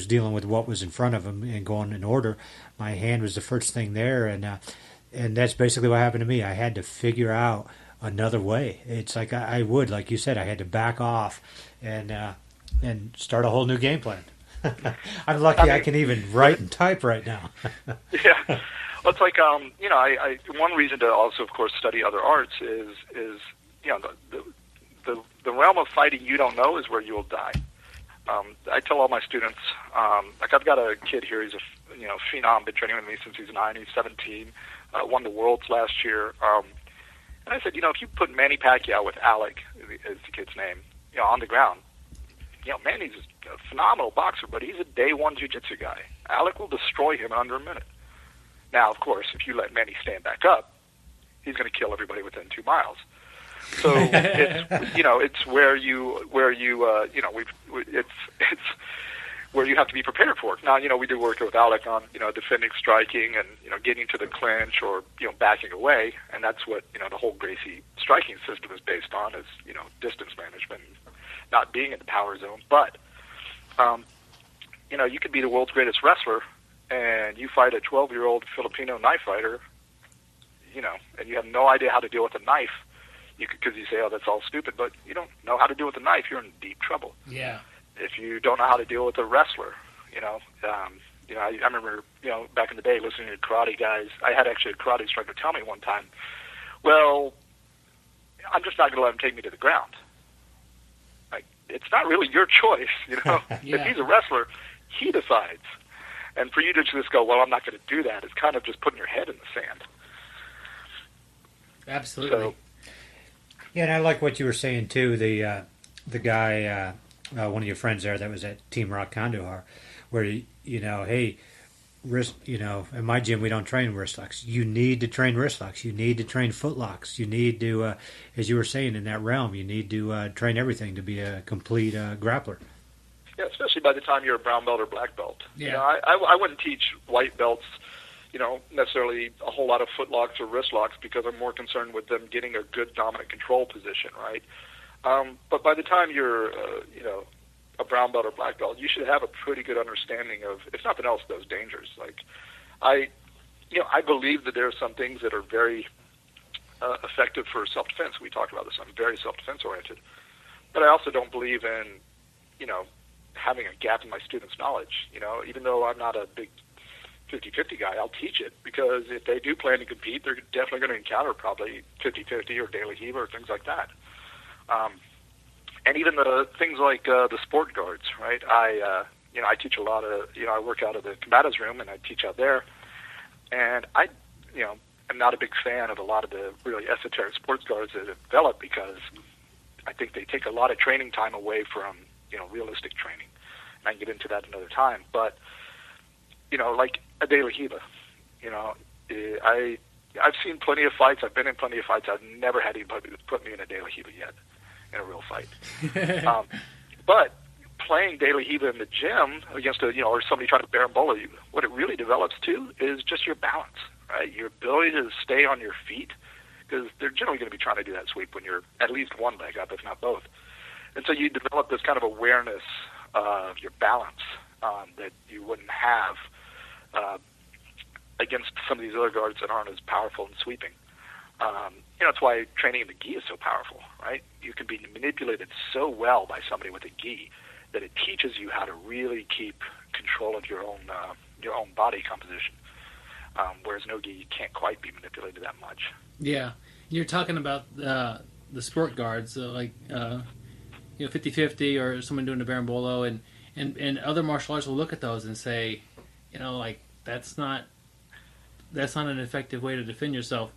dealing with what was in front of him and going in order. My hand was the first thing there, and that's basically what happened to me. I had to figure out another way. It's like I would, like you said, I had to back off and start a whole new game plan. I'm lucky I can even write and type right now. Yeah. Well, it's like I one reason to also, of course, study other arts is the realm of fighting you don't know is where you will die. I tell all my students, like I've got a kid here. He's a phenom. Been training with me since he's 9. He's 17. Won the Worlds last year. And I said, if you put Manny Pacquiao with Alec, is the kid's name, on the ground, Manny's a phenomenal boxer, but he's a day one jiu-jitsu guy. Alec will destroy him in under a minute. Now, of course, if you let Manny stand back up, he's going to kill everybody within 2 miles. So it's where it's where you have to be prepared for it. Now, we do work with Alec on defending striking and getting to the clinch or backing away, and that's what the whole Gracie striking system is based on is distance management, not being in the power zone. But you could be the world's greatest wrestler, and you fight a 12-year-old Filipino knife fighter, and you have no idea how to deal with a knife. because you say, oh, that's all stupid, but you don't know how to deal with a knife, you're in deep trouble. Yeah. If you don't know how to deal with a wrestler, I remember, back in the day listening to karate guys. I had actually a karate instructor tell me one time, well, I'm just not going to let him take me to the ground. Like, it's not really your choice, Yeah. If he's a wrestler, he decides. And for you to just go, well, I'm not going to do that, it's kind of just putting your head in the sand. Absolutely. So, Yeah, and I like what you were saying too. The guy, one of your friends there that was at Team Rock Kandahar, where hey, in my gym we don't train wristlocks. You need to train wristlocks. You need to train footlocks. You need to, as you were saying, in that realm, you need to train everything to be a complete grappler. yeah, especially by the time you're a brown belt or black belt. Yeah. I wouldn't teach white belts, necessarily a whole lot of footlocks or wristlocks because I'm more concerned with them getting a good dominant control position, right? But by the time you're, a brown belt or black belt, you should have a pretty good understanding of, if nothing else, those dangers. Like, I believe that there are some things that are very effective for self-defense. We talked about this. I'm very self-defense oriented. But I also don't believe in, having a gap in my students' knowledge. Even though I'm not a big 50-50 guy, I'll teach it, because if they do plan to compete, they're definitely going to encounter probably 50-50 or daily Hiba or things like that. And even the things like the sport guards, right? I teach a lot of, I work out of the combatives room and I teach out there. And I, am not a big fan of a lot of the really esoteric sports guards that have developed, because I think they take a lot of training time away from, realistic training. And I can get into that another time. But, like a daily Hiba, I've seen plenty of fights. I've been in plenty of fights. I've never had anybody put me in a daily Hiba yet, in a real fight. But playing daily Hiba in the gym against or somebody trying to berimbolo you, what it really develops too is just your balance, right? Your ability to stay on your feet, because they're generally going to be trying to do that sweep when you're at least one leg up, if not both. And so you develop this kind of awareness of your balance that you wouldn't have against some of these other guards that aren't as powerful in sweeping. That's why training in the gi is so powerful, right? You can be manipulated so well by somebody with a gi that it teaches you how to really keep control of your own body composition. Whereas no gi, you can't quite be manipulated that much. Yeah, you're talking about the sport guards, 50-50 or someone doing a berimbolo, and other martial arts will look at those and say, that's not an effective way to defend yourself.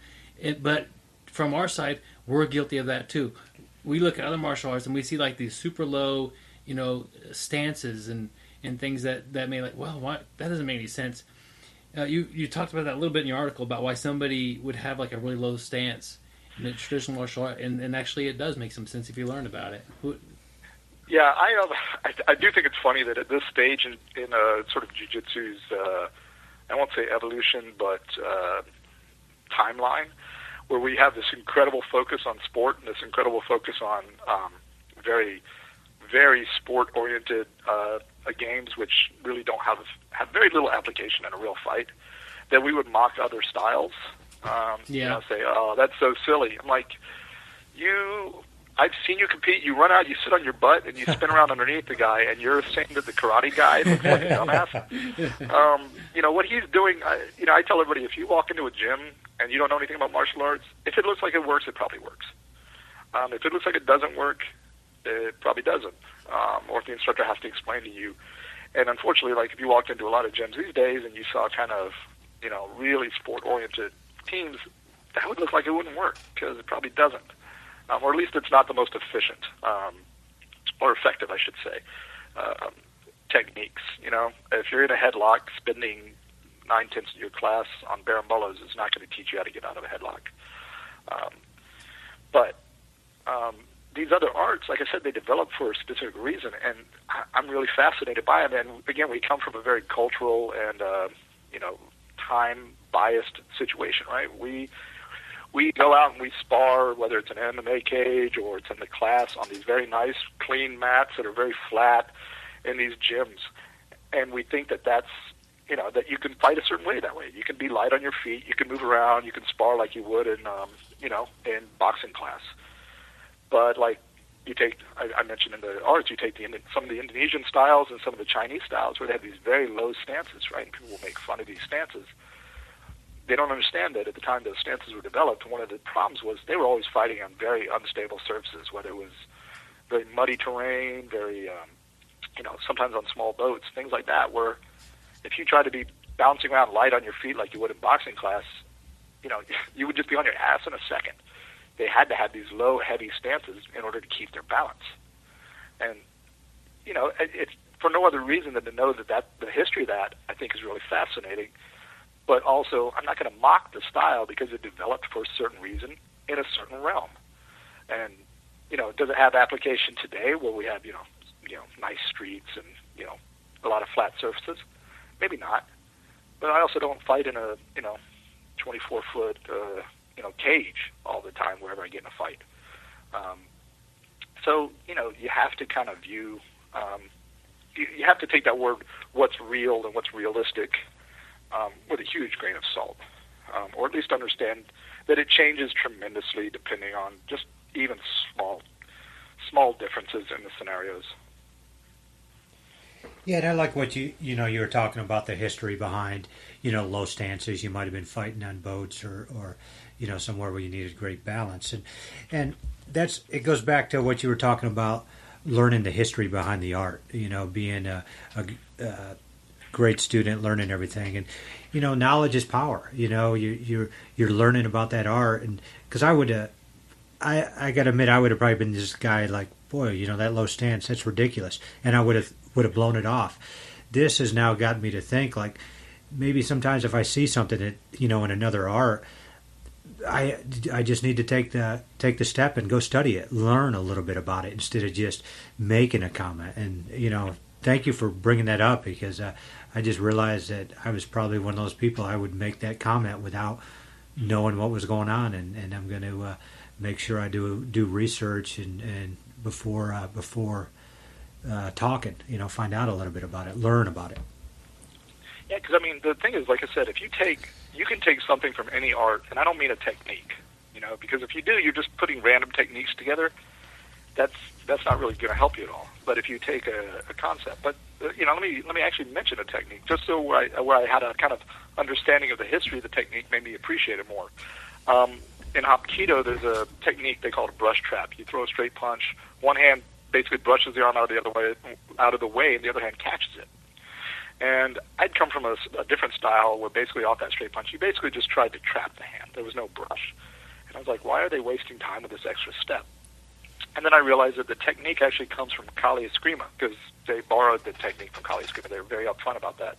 But from our side, we're guilty of that too. We look at other martial arts and we see like these super low, stances and things that may that doesn't make any sense. You talked about that a little bit in your article about why somebody would have like a really low stance in a traditional martial art, and actually it does make some sense if you learn about it. Yeah, I do think it's funny that at this stage in sort of jiu-jitsu's, I won't say evolution, but timeline, where we have this incredible focus on sport and this incredible focus on very, very sport-oriented games, which really don't have very little application in a real fight, that we would mock other styles. Say, oh, that's so silly. I'm like, I've seen you compete. You run out, you sit on your butt, and you spin around underneath the guy, and you're saying that the karate guy looks like a dumbass. What he's doing, I tell everybody, if you walk into a gym and you don't know anything about martial arts, if it looks like it works, it probably works. If it looks like it doesn't work, it probably doesn't. Or if the instructor has to explain to you. And unfortunately, like if you walked into a lot of gyms these days and you saw kind of, really sport-oriented teams, that would look like it wouldn't work, because it probably doesn't. Or at least it's not the most efficient, or effective, I should say, techniques. If you're in a headlock, spending 9/10 of your class on berimbolos is not going to teach you how to get out of a headlock. But these other arts, like I said, they develop for a specific reason, and I'm really fascinated by them. And again, we come from a very cultural and time-biased situation, right? We go out and we spar, whether it's an MMA cage or it's in the class, on these very nice, clean mats that are very flat in these gyms. And we think that that's, that you can fight a certain way that way. You can be light on your feet, you can move around, you can spar like you would in boxing class. But like you take, I mentioned in the arts, you take some of the Indonesian styles and some of the Chinese styles where they have these very low stances, right? And people will make fun of these stances. They don't understand that at the time those stances were developed, one of the problems was they were always fighting on very unstable surfaces, whether it was very muddy terrain, very, sometimes on small boats, things like that, where if you try to be bouncing around light on your feet like you would in boxing class, you would just be on your ass in a second. They had to have these low, heavy stances in order to keep their balance. And, it's for no other reason than to know that the history of that, I think, is really fascinating. But also, I'm not going to mock the style because it developed for a certain reason in a certain realm. And, does it have application today where we have, nice streets and, a lot of flat surfaces? Maybe not. But I also don't fight in a, 24-foot, cage all the time wherever I get in a fight. So, you have to kind of view, you have to take that word, what's real and what's realistic, with a huge grain of salt, or at least understand that it changes tremendously depending on just even small differences in the scenarios. Yeah, and I like what you were talking about the history behind, low stances. You might have been fighting on boats or somewhere where you needed great balance. And it goes back to what you were talking about, learning the history behind the art, being a great student, learning everything. And, knowledge is power. You're learning about that art. And because I got to admit, I would have probably been this guy like, boy, that low stance, that's ridiculous. And I would have blown it off. This has now gotten me to think, like, maybe sometimes if I see something that, in another art, I just need to take the step and go study it, learn a little bit about it instead of just making a comment. And, thank you for bringing that up because I just realized that I was probably one of those people, I would make that comment without knowing what was going on. And I'm going to make sure I do research and before talking, find out a little bit about it, learn about it. Yeah, because the thing is, like I said, you can take something from any art, and I don't mean a technique, because if you do, you're just putting random techniques together. That's not really going to help you at all. But if you take a concept, but let me actually mention a technique, just so where I had a kind of understanding of the history of the technique, made me appreciate it more. In Hapkido, there's a technique they call a brush trap. You throw a straight punch, one hand basically brushes the arm out of the way, and the other hand catches it. And I'd come from a different style where basically off that straight punch, you basically just tried to trap the hand. There was no brush. And I was like, why are they wasting time with this extra step? And then I realized that the technique actually comes from Kali Eskrima, because they borrowed the technique from Kali Eskrima. They were very upfront about that.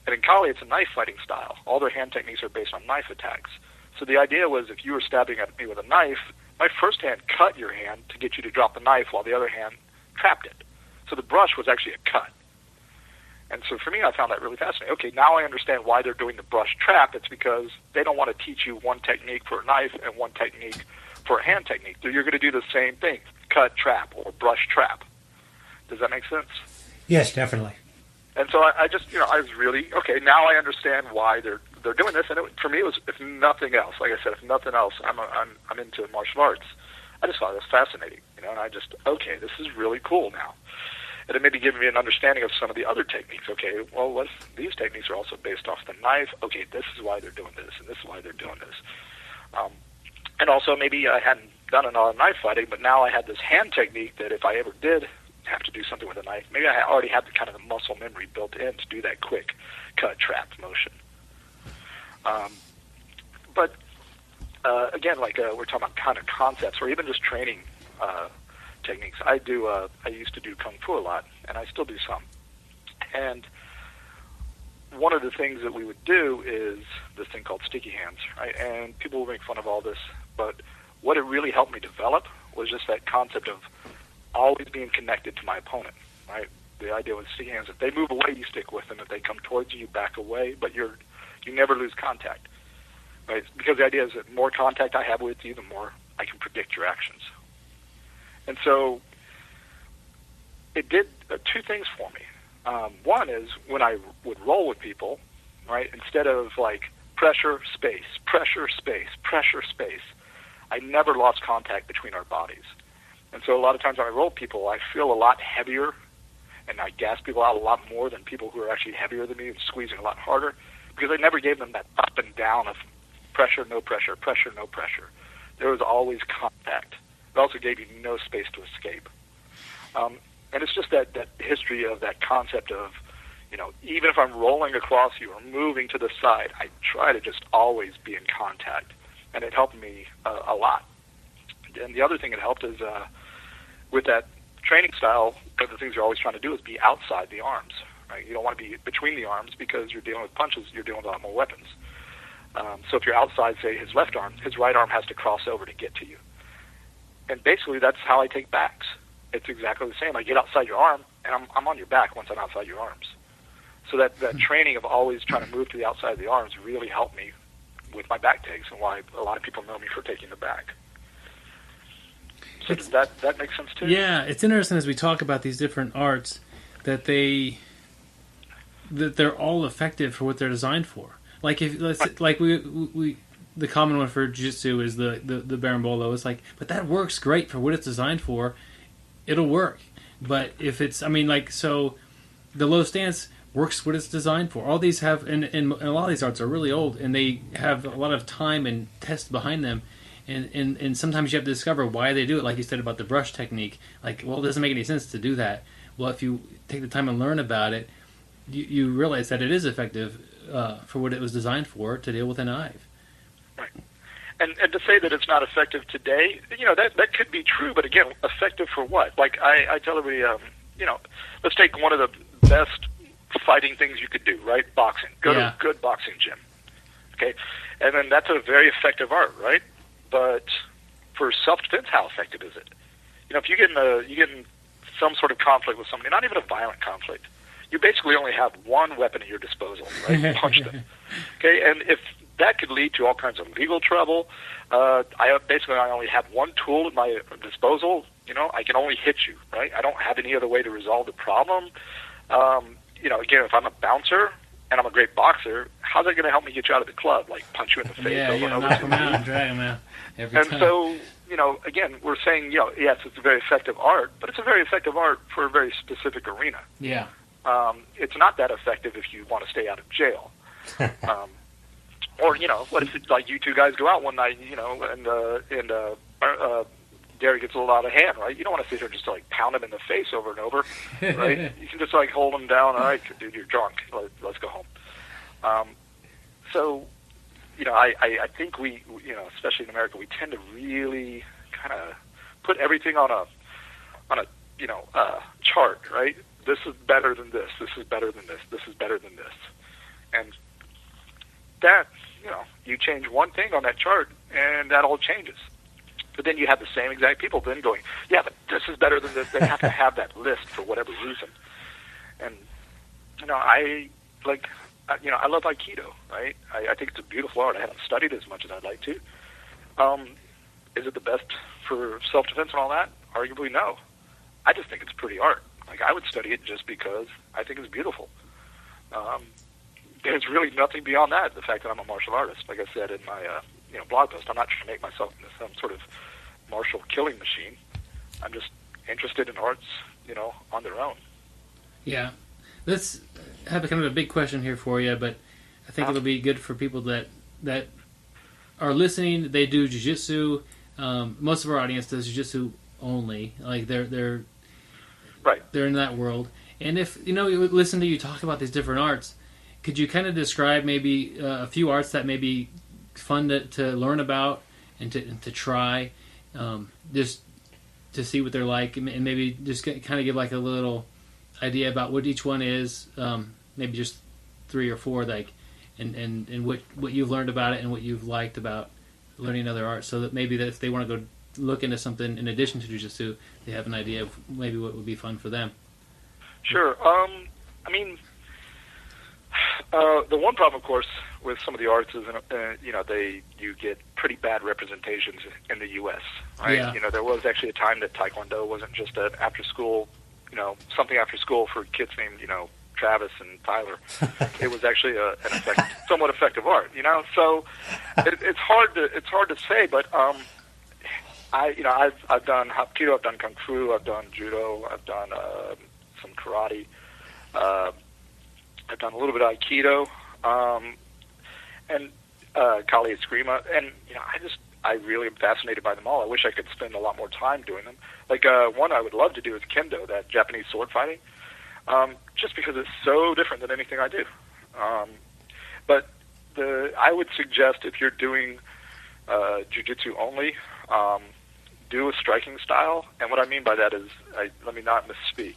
And in Kali, it's a knife fighting style. All their hand techniques are based on knife attacks. So the idea was if you were stabbing at me with a knife, my first hand cut your hand to get you to drop the knife while the other hand trapped it. So the brush was actually a cut. And so for me, I found that really fascinating. Okay, now I understand why they're doing the brush trap. It's because they don't want to teach you one technique for a knife and one technique for a hand technique. So you're going to do the same thing, cut, trap, or brush, trap. Does that make sense? Yes, definitely. And so I just, I was really, okay, now I understand why they're doing this. And for me, it was, if nothing else, like I said, if nothing else, I'm into martial arts. I just thought it was fascinating, and I just, okay, this is really cool now. And it maybe gave me an understanding of some of the other techniques. Okay, well, these techniques are also based off the knife. Okay, this is why they're doing this, and this is why they're doing this. And also maybe I hadn't done a lot of knife fighting, but now I had this hand technique that if I ever did have to do something with a knife, maybe I already had the kind of the muscle memory built in to do that quick cut, trap motion. But again, like we're talking about kind of concepts or even just training techniques. I used to do Kung Fu a lot, and I still do some. And one of the things that we would do is this thing called sticky hands, right? And people will make fun of all this, but what it really helped me develop was just that concept of always being connected to my opponent, right? The idea with sticky hands, if they move away, you stick with them. If they come towards you, you back away, but you never lose contact, right? Because the idea is that the more contact I have with you, the more I can predict your actions. And so it did two things for me. One is when I would roll with people, right, instead of like pressure, space, pressure, space, pressure, space, I never lost contact between our bodies. And so a lot of times when I roll people, I feel a lot heavier, and I gas people out a lot more than people who are actually heavier than me and squeezing a lot harder, because I never gave them that up and down of pressure, no pressure, pressure, no pressure. There was always contact. It also gave you no space to escape. And it's just that history of that concept of, even if I'm rolling across you or moving to the side, I try to just always be in contact. And it helped me a lot. And the other thing it helped is with that training style, one of the things you're always trying to do is be outside the arms. Right? You don't want to be between the arms because you're dealing with punches, you're dealing with a lot more weapons. So if you're outside, say, his left arm, his right arm has to cross over to get to you. And basically that's how I take backs. It's exactly the same. I get outside your arm, and I'm on your back once I'm outside your arms. So that training of always trying to move to the outside of the arms really helped me with my back takes, and why a lot of people know me for taking the back. So does that make sense too? Yeah, it's interesting as we talk about these different arts that they're all effective for what they're designed for. Like we the common one for jiu-jitsu is the berimbolo. It's like, but that works great for what it's designed for. It'll work. But if it's, so the low stance works what it's designed for. All these have, and a lot of these arts are really old, and they have a lot of time and test behind them. And sometimes you have to discover why they do it, like you said about the brush technique. Like, well, it doesn't make any sense to do that. Well, if you take the time and learn about it, you realize that it is effective for what it was designed for, to deal with a knife. Right. And to say that it's not effective today, that could be true, but again, effective for what? Like I tell everybody, let's take one of the best fighting things you could do, right? Boxing. Go to a good boxing gym. Okay? And then that's a very effective art, right? But for self-defense, how effective is it? If you get in some sort of conflict with somebody, not even a violent conflict, you basically only have one weapon at your disposal, right? Punch them. Okay? And if that could lead to all kinds of legal trouble, I only have one tool at my disposal. I can only hit you, right? I don't have any other way to resolve the problem. Again, if I'm a bouncer and I'm a great boxer, how's that going to help me get you out of the club? Like punch you in the face over and over. Knock them out and drag them out every time. So, again, we're saying, yes, it's a very effective art, but it's a very effective art for a very specific arena. Yeah. It's not that effective if you want to stay out of jail. Or, what if it's like you two guys go out one night, and Derek gets a little out of hand, right? You don't want to sit here and just pound him in the face over and over, right? You can just hold him down. All right, dude, you're drunk. Let's go home. So, I think we, especially in America, we tend to really kind of put everything on a chart, right? This is better than this. This is better than this. This is better than this. And that, you change one thing on that chart, and that all changes. But then you have the same exact people then going, yeah, but this is better than this. They have to have that list for whatever reason. And, I love Aikido, right? I think it's a beautiful art. I haven't studied it as much as I'd like to. Is it the best for self-defense and all that? Arguably, no. I just think it's pretty art. I would study it just because I think it's beautiful. There's really nothing beyond that, the fact that I'm a martial artist. Like I said in my blog post, I'm not trying to make myself into some sort of martial killing machine. I'm just interested in arts, on their own. Yeah. Let's have kind of a big question here for you, but I think it'll be good for people that are listening. They do jiu-jitsu. Most of our audience does jiu-jitsu only. Like they're right. They're in that world. And if you listen to you talk about these different arts, could you kind of describe maybe a few arts that may be fun to learn about and to try, just to see what they're like, and maybe just kind of give a little idea about what each one is, maybe just 3 or 4, and what you've learned about it and what you've liked about learning other arts, so that maybe that if they want to go look into something in addition to jiu-jitsu, they have an idea of maybe what would be fun for them. Sure. The one problem, of course, with some of the arts is, you get pretty bad representations in the U.S., right? Yeah. There was actually a time that Taekwondo wasn't just an after-school, something after school for kids named, Travis and Tyler. It was actually an somewhat effective art, So it's hard to say, but I've done Hapkido, I've done Kung Fu, I've done Judo, I've done some karate, I've done a little bit of Aikido, and Kali Eskrima, and I really am fascinated by them all. I wish I could spend a lot more time doing them. Like one I would love to do is Kendo, that Japanese sword fighting, just because it's so different than anything I do. But I would suggest if you're doing jiu-jitsu only, do a striking style. And what I mean by that is, let me not misspeak.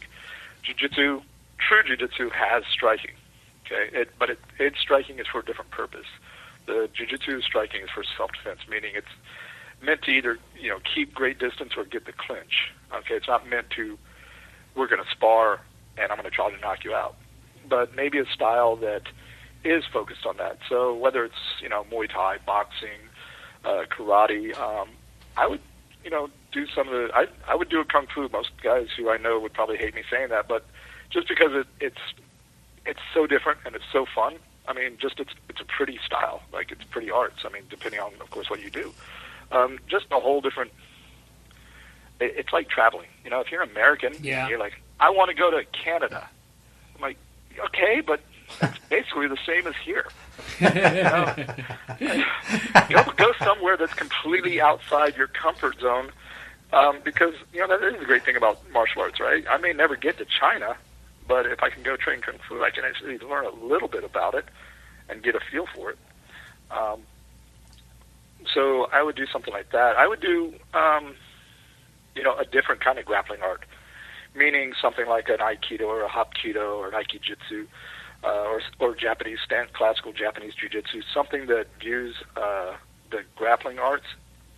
Jiu-jitsu, true jiu-jitsu has striking, okay? But its striking is for a different purpose. The jiu-jitsu striking is for self-defense, meaning it's meant to either keep great distance or get the clinch. Okay, it's not meant to, we're going to spar and I'm going to try to knock you out. But maybe a style that is focused on that. So whether it's Muay Thai, boxing, karate, I would do some of the. I would do a Kung Fu. Most guys who I know would probably hate me saying that, but just because it's so different and it's so fun. I mean, just it's a pretty style, like it's pretty arts. I mean, depending on, of course, what you do. Just a whole different. It's like traveling. If you're American, you're like, I want to go to Canada. I'm like, okay, but it's basically the same as here. Go somewhere that's completely outside your comfort zone, because that is the great thing about martial arts, right? I may never get to China, but if I can go train Kung Fu, I can actually learn a little bit about it and get a feel for it. So I would do something like that. I would do, a different kind of grappling art, meaning something like an Aikido or a Hapkido or an Aikijitsu, or Japanese classical Japanese Jiu-Jitsu, something that views the grappling arts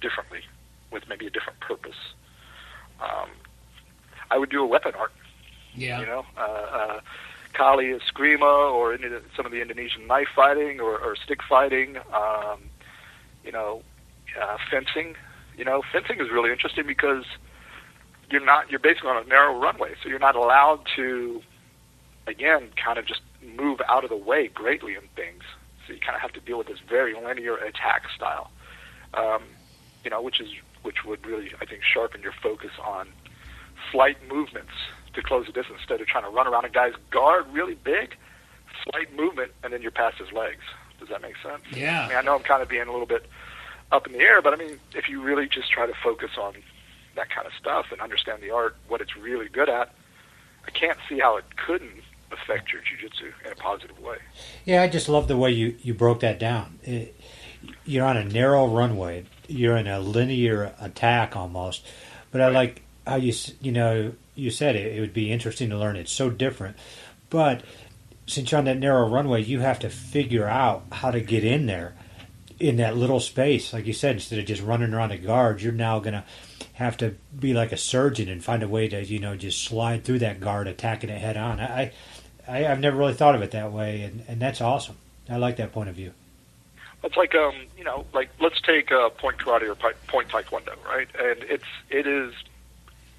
differently, with maybe a different purpose. I would do a weapon art. Yeah. Kali Eskrima, or some of the Indonesian knife fighting or stick fighting. Fencing. Fencing is really interesting because you're basically on a narrow runway, so you're not allowed to, again, kind of just move out of the way greatly in things. So you kind of have to deal with this very linear attack style, which would really, I think, sharpen your focus on slight movements to close the distance instead of trying to run around a guy's guard really big. Slight movement, and then you're past his legs. Does that make sense? Yeah. I mean, I know I'm kind of being a little bit up in the air, but I mean, if you really just try to focus on that kind of stuff and understand the art, what it's really good at, I can't see how it couldn't affect your jiu-jitsu in a positive way. Yeah, I just love the way you broke that down. You're on a narrow runway. You're in a linear attack almost. But I like how you said it would be interesting to learn. It's so different. But since you're on that narrow runway, you have to figure out how to get in there in that little space. Like you said, instead of just running around a guard, you're now going to have to be like a surgeon and find a way to, just slide through that guard, attacking it head on. I've never really thought of it that way, and that's awesome. I like that point of view. It's like, let's take point karate or point taekwondo, right? And it is,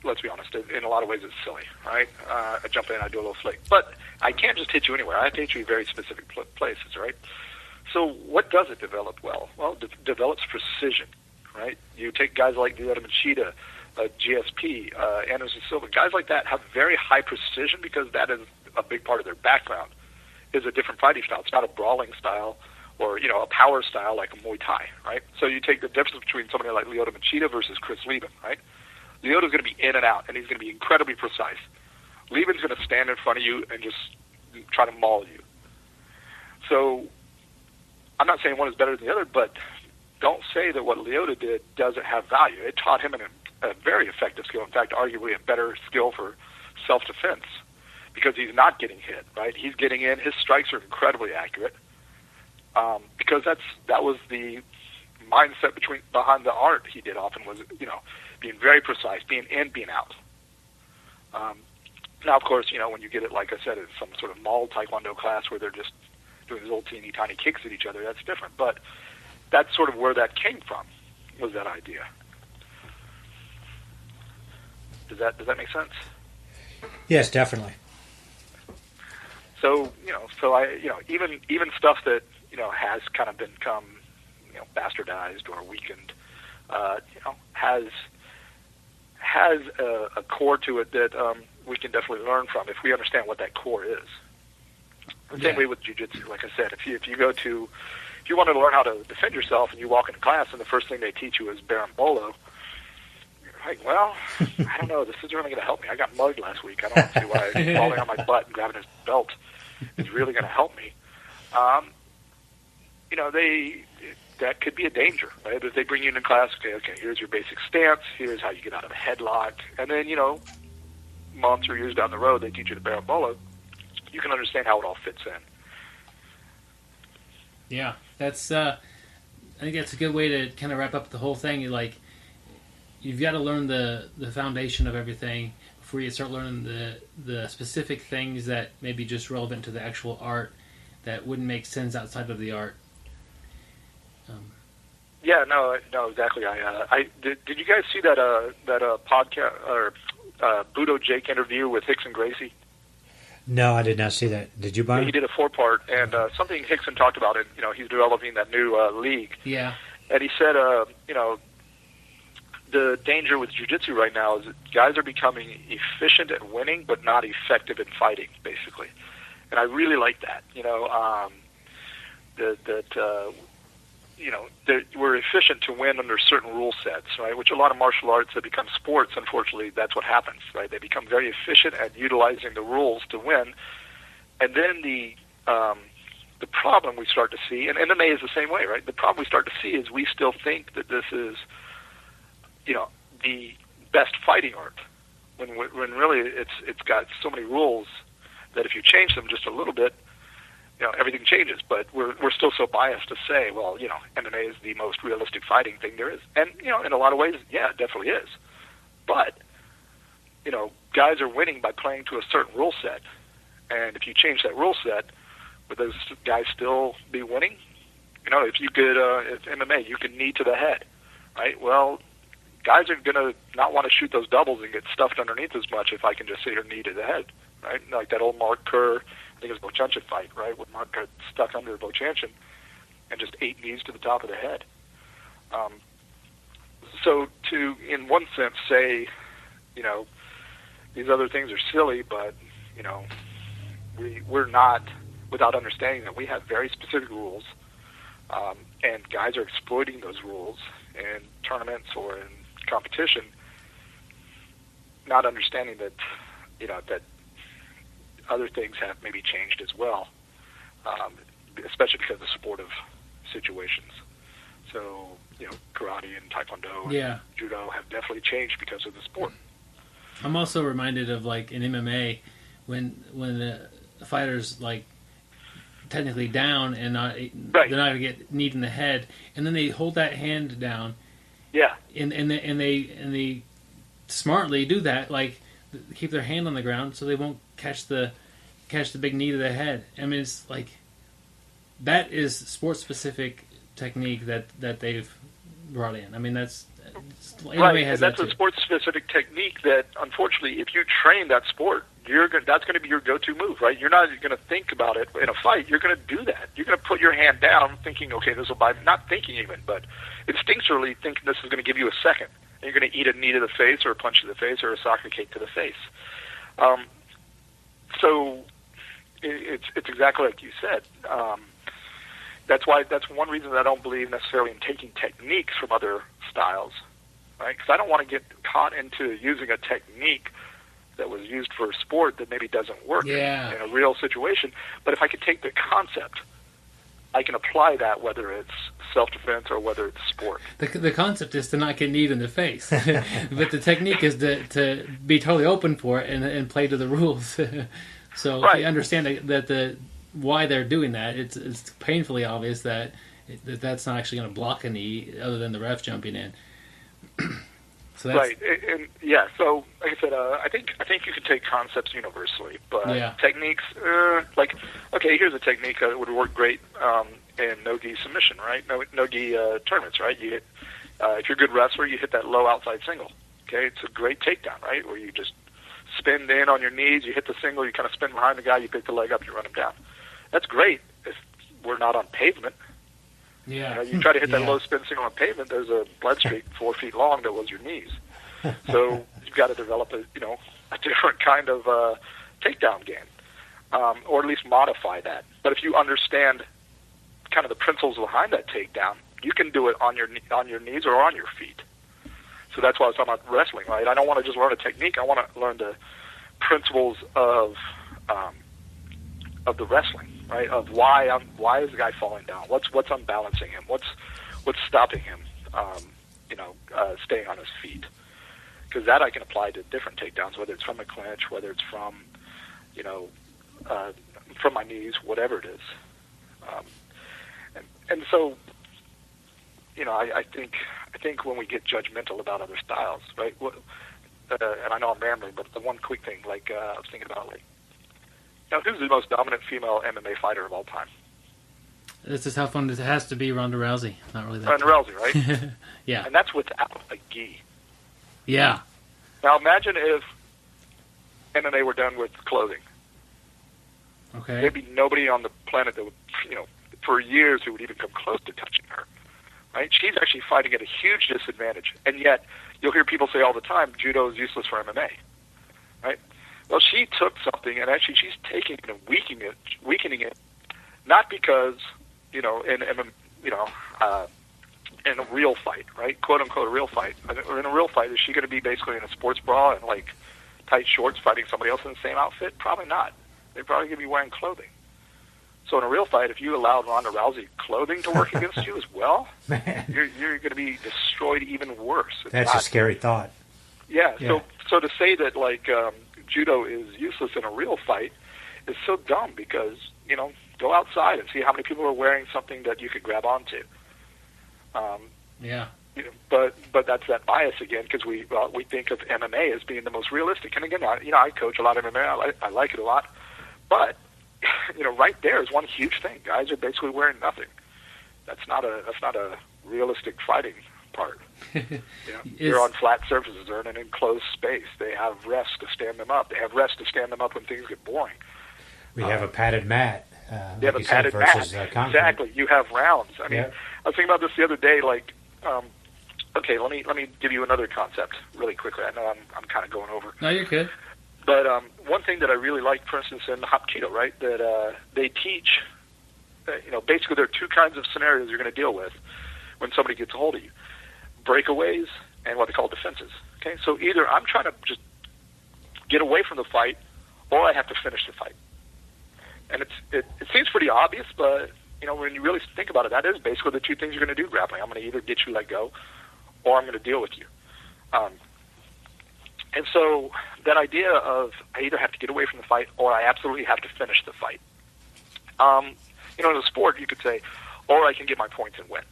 let's be honest, in a lot of ways it's silly, right? I jump in, I do a little flick. But I can't just hit you anywhere. I have to hit you in very specific places, right? So what does it develop well? Well, it develops precision, right? You take guys like Lyoto Machida, GSP, Anderson Silva, guys like that have very high precision because that is a big part of their background, is a different fighting style. It's not a brawling style or, a power style like a Muay Thai, right? So you take the difference between somebody like Lyoto Machida versus Chris Lieben, right? Lyoto's going to be in and out, and he's going to be incredibly precise. Lieben's going to stand in front of you and just try to maul you. So I'm not saying one is better than the other, but don't say that what Lyoto did doesn't have value. It taught him a very effective skill, in fact, arguably a better skill for self-defense because he's not getting hit, right? He's getting in. His strikes are incredibly accurate because that was the mindset behind the art he did often was, being very precise, being in, being out. Now, of course, when you get it, like I said, in some sort of mall taekwondo class where they're just doing these little teeny tiny kicks at each other, that's different. But that's sort of where that came from, was that idea. Does that make sense? Yes, definitely. So, even stuff that, has kind of become, bastardized or weakened, has a core to it that we can definitely learn from if we understand what that core is. The same way with jiu-jitsu. Like I said, if you want to learn how to defend yourself and you walk into class and the first thing they teach you is berimbolo, you're like, well, I don't know, this isn't really going to help me. I got mugged last week. I don't see why falling on my butt and grabbing his belt is really going to help me. That could be a danger, right? If they bring you into class, okay, here's your basic stance, here's how you get out of a headlock, and then, months or years down the road, they teach you the berimbolo, you can understand how it all fits in. Yeah, that's. I think that's a good way to kind of wrap up the whole thing. You've got to learn the foundation of everything before you start learning the specific things that may be just relevant to the actual art that wouldn't make sense outside of the art. Yeah, no, exactly. Did you guys see that podcast or Budo Jake interview with Rickson Gracie? No, I did not see that. Did you, Byron? He did a 4-part, and something Rickson talked about it. He's developing that new league. Yeah. And he said, the danger with jiu-jitsu right now is that guys are becoming efficient at winning, but not effective in fighting, basically. And I really like that. We're efficient to win under certain rule sets, right? Which a lot of martial arts that become sports, unfortunately, that's what happens, right? They become very efficient at utilizing the rules to win, and then the problem we start to see, and MMA is the same way, right? The problem we start to see is we still think that this is, the best fighting art, when really it's got so many rules that if you change them just a little bit, everything changes. But we're still so biased to say, well, MMA is the most realistic fighting thing there is. And, in a lot of ways, yeah, it definitely is. But, guys are winning by playing to a certain rule set. And if you change that rule set, would those guys still be winning? If you could, if MMA, you could knee to the head, right? Well, guys are going to not want to shoot those doubles and get stuffed underneath as much if I can just sit here knee to the head, right? Like that old Mark Kerr, I think it was Bochanchin fight, right? When Mark got stuck under Bochanchin and just 8 knees to the top of the head. So to, in one sense, say, these other things are silly, but, we're not, without understanding that we have very specific rules, and guys are exploiting those rules in tournaments or in competition, not understanding that, that other things have maybe changed as well, especially because of supportive situations. So, karate and taekwondo and judo have definitely changed because of the sport. I'm also reminded of, in MMA, when the fighter's, technically down and they're not going to get kneed in the head, and then they hold that hand down. Yeah. And they smartly do that, keep their hand on the ground so they won't catch the big knee to the head. I mean, it's that is sport-specific technique that they've brought in. I mean, that's right. And that's a sport-specific technique that, unfortunately, if you train that sport, that's going to be your go-to move, right? You're not going to think about it in a fight. You're going to do that. You're going to put your hand down, thinking, okay, this will buy. Not thinking even, but instinctually thinking this is going to give you a second. And you're going to eat a knee to the face, or a punch to the face, or a soccer kick to the face. So it's exactly like you said. That's one reason that I don't believe necessarily in taking techniques from other styles, right? Because I don't want to get caught into using a technique that was used for a sport that maybe doesn't work in a real situation. But if I could take the concept, I can apply that whether it's self-defense or whether it's sport. The concept is to not get kneed in the face. But the technique is to be totally open for it and play to the rules. So if you understand that why they're doing that, it's painfully obvious that that's not actually going to block a knee other than the ref jumping in. So that's, right, and yeah. So, like I said, I think you can take concepts universally, but techniques, okay, here's a technique that would work great in no-gi submission, right? No-gi tournaments, right? You hit, if you're a good wrestler, you hit that low outside single. Okay, it's a great takedown, right? Where you just spin in on your knees, you hit the single, you kind of spin behind the guy, you pick the leg up, you run him down. That's great if we're not on pavement, Yeah. You try to hit that Yeah. low spin single on pavement, there's a blood streak 4 feet long that was your knees. So you've got to develop a different kind of takedown game, or at least modify that. But if you understand kind of the principles behind that takedown, you can do it on your knees or on your feet. So that's why I was talking about wrestling, right? I don't want to just learn a technique. I want to learn the principles of the wrestling, right? Of why is the guy falling down? What's unbalancing him? What's stopping him? Staying on his feet. Because that I can apply to different takedowns, whether it's from a clinch, whether it's from my knees, whatever it is. And so, I think when we get judgmental about other styles, right? And I know I'm rambling, but the one quick thing, I was thinking about, who's the most dominant female MMA fighter of all time? This is how fun it has to be. Ronda Rousey. Not really that. Ronda Rousey, right? Yeah. And that's without a gi. Yeah. Now imagine if MMA were done with clothing. Okay. There'd be nobody on the planet that would, for years who would even come close to touching her. Right? She's actually fighting at a huge disadvantage, and yet you'll hear people say all the time, judo is useless for MMA. Right? Well, she took something, and actually she's taking it and weakening it, not because in a real fight, right? Quote unquote, a real fight. In a real fight, is she going to be basically in a sports bra and tight shorts fighting somebody else in the same outfit? Probably not. They're probably going to be wearing clothing. So in a real fight, if you allow Ronda Rousey clothing to work against you as well, you're going to be destroyed even worse. That's a scary thought. Yeah. So to say that judo is useless in a real fight is so dumb because go outside and see how many people are wearing something that you could grab onto. Yeah. But that's that bias again because we think of MMA as being the most realistic. And again, I coach a lot of MMA. I like it a lot, but right there is one huge thing. Guys are basically wearing nothing. That's not a realistic fighting part. They're on flat surfaces. They're in an enclosed space. They have rest to stand them up. They have rest to stand them up when things get boring. We have a padded mat. They have a padded mat. Exactly. You have rounds. I mean, I was thinking about this the other day. Okay, let me give you another concept really quickly. I know I'm kind of going over. No, you're good. But one thing that I really like, for instance, in Hapkido, right, that they teach, basically there are two kinds of scenarios you're going to deal with when somebody gets a hold of you: breakaways and what they call defenses. Okay, so either I'm trying to just get away from the fight, or I have to finish the fight. And it seems pretty obvious, but when you really think about it, that is basically the two things you're going to do grappling. I'm going to either get you let go, or I'm going to deal with you. And so that idea of I either have to get away from the fight or I absolutely have to finish the fight. In a sport, you could say, or I can get my points and win.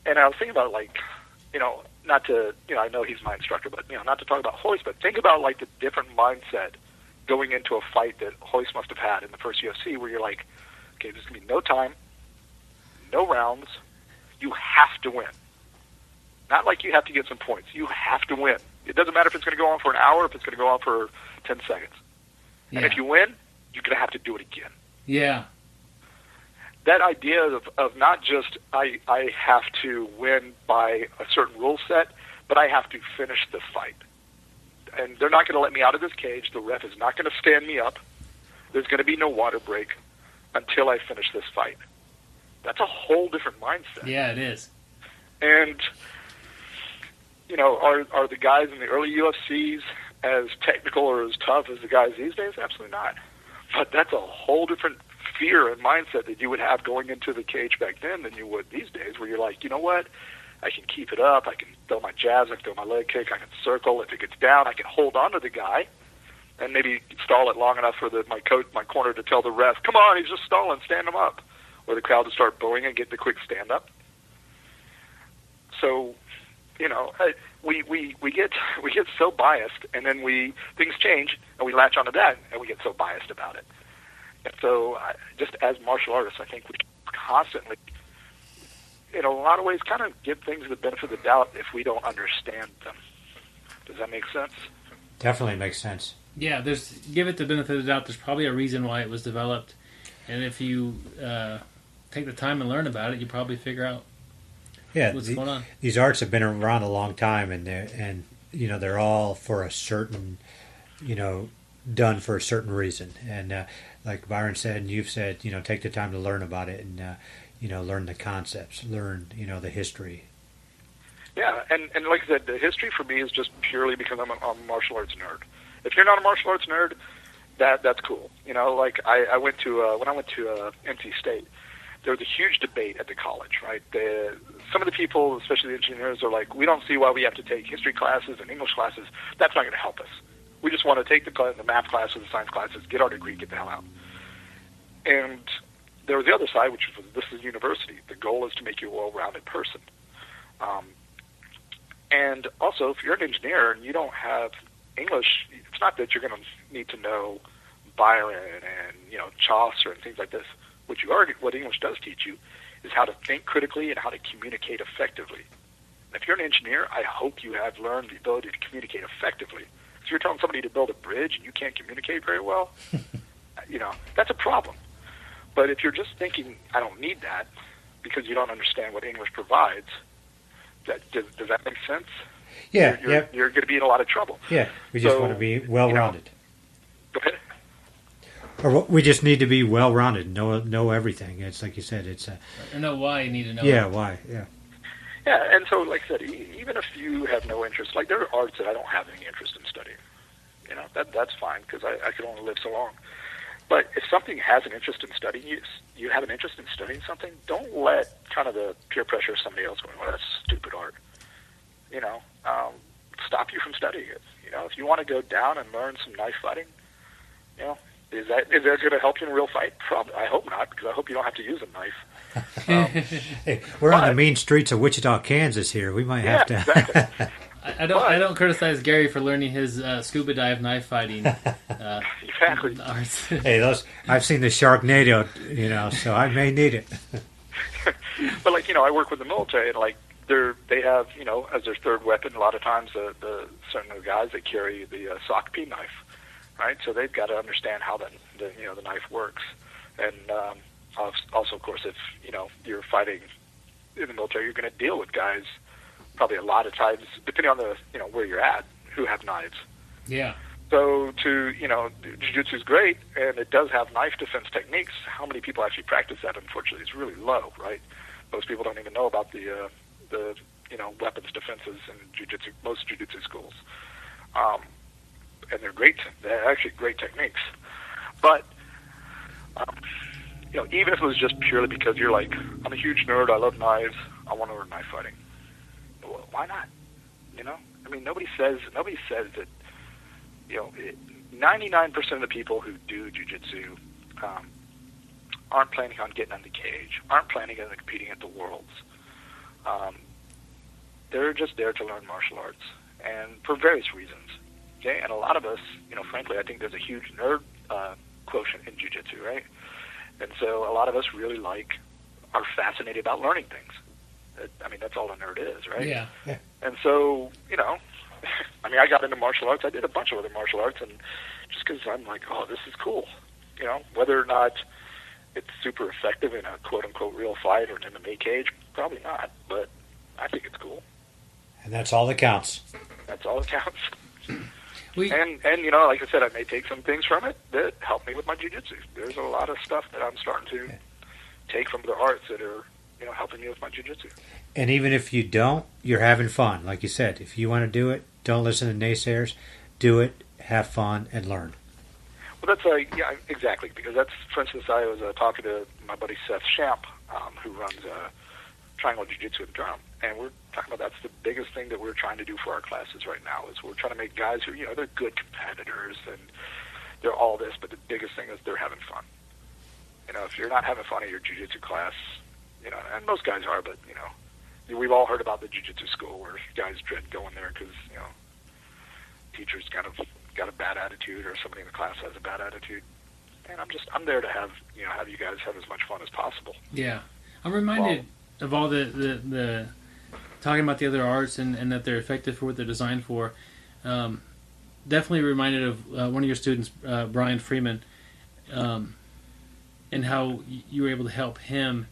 And I was thinking about not to, I know he's my instructor, but not to talk about Royce, but think about the different mindset going into a fight that Royce must have had in the first UFC, where you're like, okay, there's going to be no time, no rounds, you have to win. Not like you have to get some points. You have to win. It doesn't matter if it's going to go on for an hour, or if it's going to go on for 10 seconds. Yeah. And if you win, you're going to have to do it again. Yeah. That idea of not just I have to win by a certain rule set, but I have to finish the fight. And they're not going to let me out of this cage. The ref is not going to stand me up. There's going to be no water break until I finish this fight. That's a whole different mindset. Yeah, it is. And are the guys in the early UFCs as technical or as tough as the guys these days? Absolutely not. But that's a whole different fear and mindset that you would have going into the cage back then than you would these days, where you're like, you know what? I can keep it up. I can throw my jabs. I can throw my leg kick. I can circle. If it gets down, I can hold on to the guy and maybe stall it long enough for my corner to tell the ref, come on, he's just stalling, stand him up. Or the crowd to start booing and get the quick stand-up. So, we get so biased, and then things change, and we latch onto that, and we get so biased about it. And so, just as martial artists, I think we constantly, in a lot of ways, kind of give things the benefit of the doubt if we don't understand them. Does that make sense? Definitely makes sense. Yeah, give it the benefit of the doubt. There's probably a reason why it was developed, and if you take the time and learn about it, you probably figure out what's going on. These arts have been around a long time, and they're all for a certain, done for a certain reason. And like Byron said, and you've said, take the time to learn about it, and learn the concepts, learn the history. Yeah, and like I said, the history for me is just purely because I'm a martial arts nerd. If you're not a martial arts nerd, that's cool. Like I went to when I went to NC State, there was a huge debate at the college, right? Some of the people, especially the engineers, are like, we don't see why we have to take history classes and English classes. That's not going to help us. We just want to take the math classes, the science classes, get our degree, get the hell out. And there was the other side, which was, this is university. The goal is to make you a well-rounded person. And also, if you're an engineer and you don't have English, it's not that you're going to need to know Byron and Chaucer and things like this. What English does teach you is how to think critically and how to communicate effectively. And if you're an engineer, I hope you have learned the ability to communicate effectively. If you're telling somebody to build a bridge and you can't communicate very well, that's a problem. But if you're just thinking, I don't need that because you don't understand what English provides, does that make sense? Yeah, you're going to be in a lot of trouble. Yeah, we just want to be well-rounded. Go ahead. Or we just need to be well-rounded, know everything. It's like you said, it's or know why you need to know. Yeah, why? Yeah. Yeah, and so like I said, even if you have no interest, like there are arts that I don't have any interest in studying. That's fine because I could only live so long. But if something has an interest in studying, you have an interest in studying something, don't let kind of the peer pressure of somebody else going, well, that's stupid art. Stop you from studying it. If you want to go down and learn some knife fighting, is that going to help you in a real fight? Probably. I hope not, because I hope you don't have to use a knife. Hey, we're on the mean streets of Wichita, Kansas here. We might have to. Exactly. I don't criticize Gary for learning his scuba dive knife fighting. Exactly. Arts. Hey, I've seen the Sharknado, so I may need it. But I work with the military, and they have as their third weapon a lot of times the certain guys that carry the sock pea knife, right? So they've got to understand how the knife works, and also of course if you're fighting in the military, you're going to deal with guys probably a lot of times, depending on the where you're at, who have knives. Yeah. So Jiu-Jitsu is great, and it does have knife defense techniques. How many people actually practice that? Unfortunately, is really low, right? Most people don't even know about the weapons defenses in Jiu-Jitsu, most Jiu-Jitsu schools, and they're great. They're actually great techniques, but even if it was just purely because you're like, I'm a huge nerd, I love knives, I want to learn knife fighting. Well, why not? Nobody says that. 99% of the people who do jiu-jitsu aren't planning on getting in the cage, aren't planning on competing at the Worlds. They're just there to learn martial arts, and for various reasons. Okay, and a lot of us, frankly, I think there's a huge nerd quotient in jiu-jitsu, right? And so a lot of us really are fascinated about learning things. That's all a nerd is, right? Yeah. And so, I got into martial arts. I did a bunch of other martial arts, and just because I'm like, oh, this is cool. Whether or not it's super effective in a quote-unquote real fight or an MMA cage, probably not, but I think it's cool. And that's all that counts. That's all that counts. And like I said, I may take some things from it that help me with my jiu-jitsu. There's a lot of stuff that I'm starting to take from the arts that are helping me with my jiu-jitsu. And even if you don't, you're having fun. Like you said, if you want to do it, don't listen to naysayers. Do it, have fun, and learn. Well, that's exactly, because that's, for instance, I was talking to my buddy Seth Shamp, who runs Triangle Jiu-Jitsu in Durham, and we're talking about that's the biggest thing that we're trying to do for our classes right now is we're trying to make guys who, they're good competitors and they're all this, but the biggest thing is they're having fun. If you're not having fun at your jiu-jitsu class, and most guys are, but, we've all heard about the jiu-jitsu school where guys dread going there because, teachers kind of got a bad attitude or somebody in the class has a bad attitude. And I'm there to have you guys have as much fun as possible. Yeah. I'm reminded of all the talking about the other arts and that they're effective for what they're designed for. Definitely reminded of one of your students, Brian Freeman, and how you were able to help him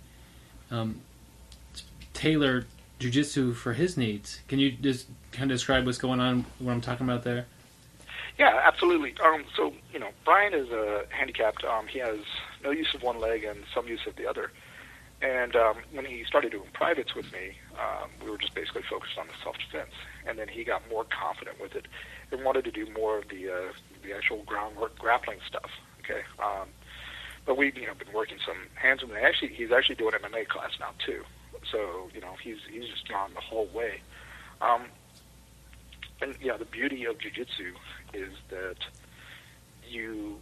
tailor jiu-jitsu for his needs. Can you just kind of describe what's going on, what I'm talking about there? Yeah, absolutely. So, Brian is handicapped. He has no use of one leg and some use of the other. And when he started doing privates with me, we were just basically focused on the self-defense. And then he got more confident with it and wanted to do more of the actual groundwork grappling stuff. Okay, but we've been working some hands with him. He's actually doing MMA class now too. So he's just gone the whole way. And the beauty of jiu-jitsu is that you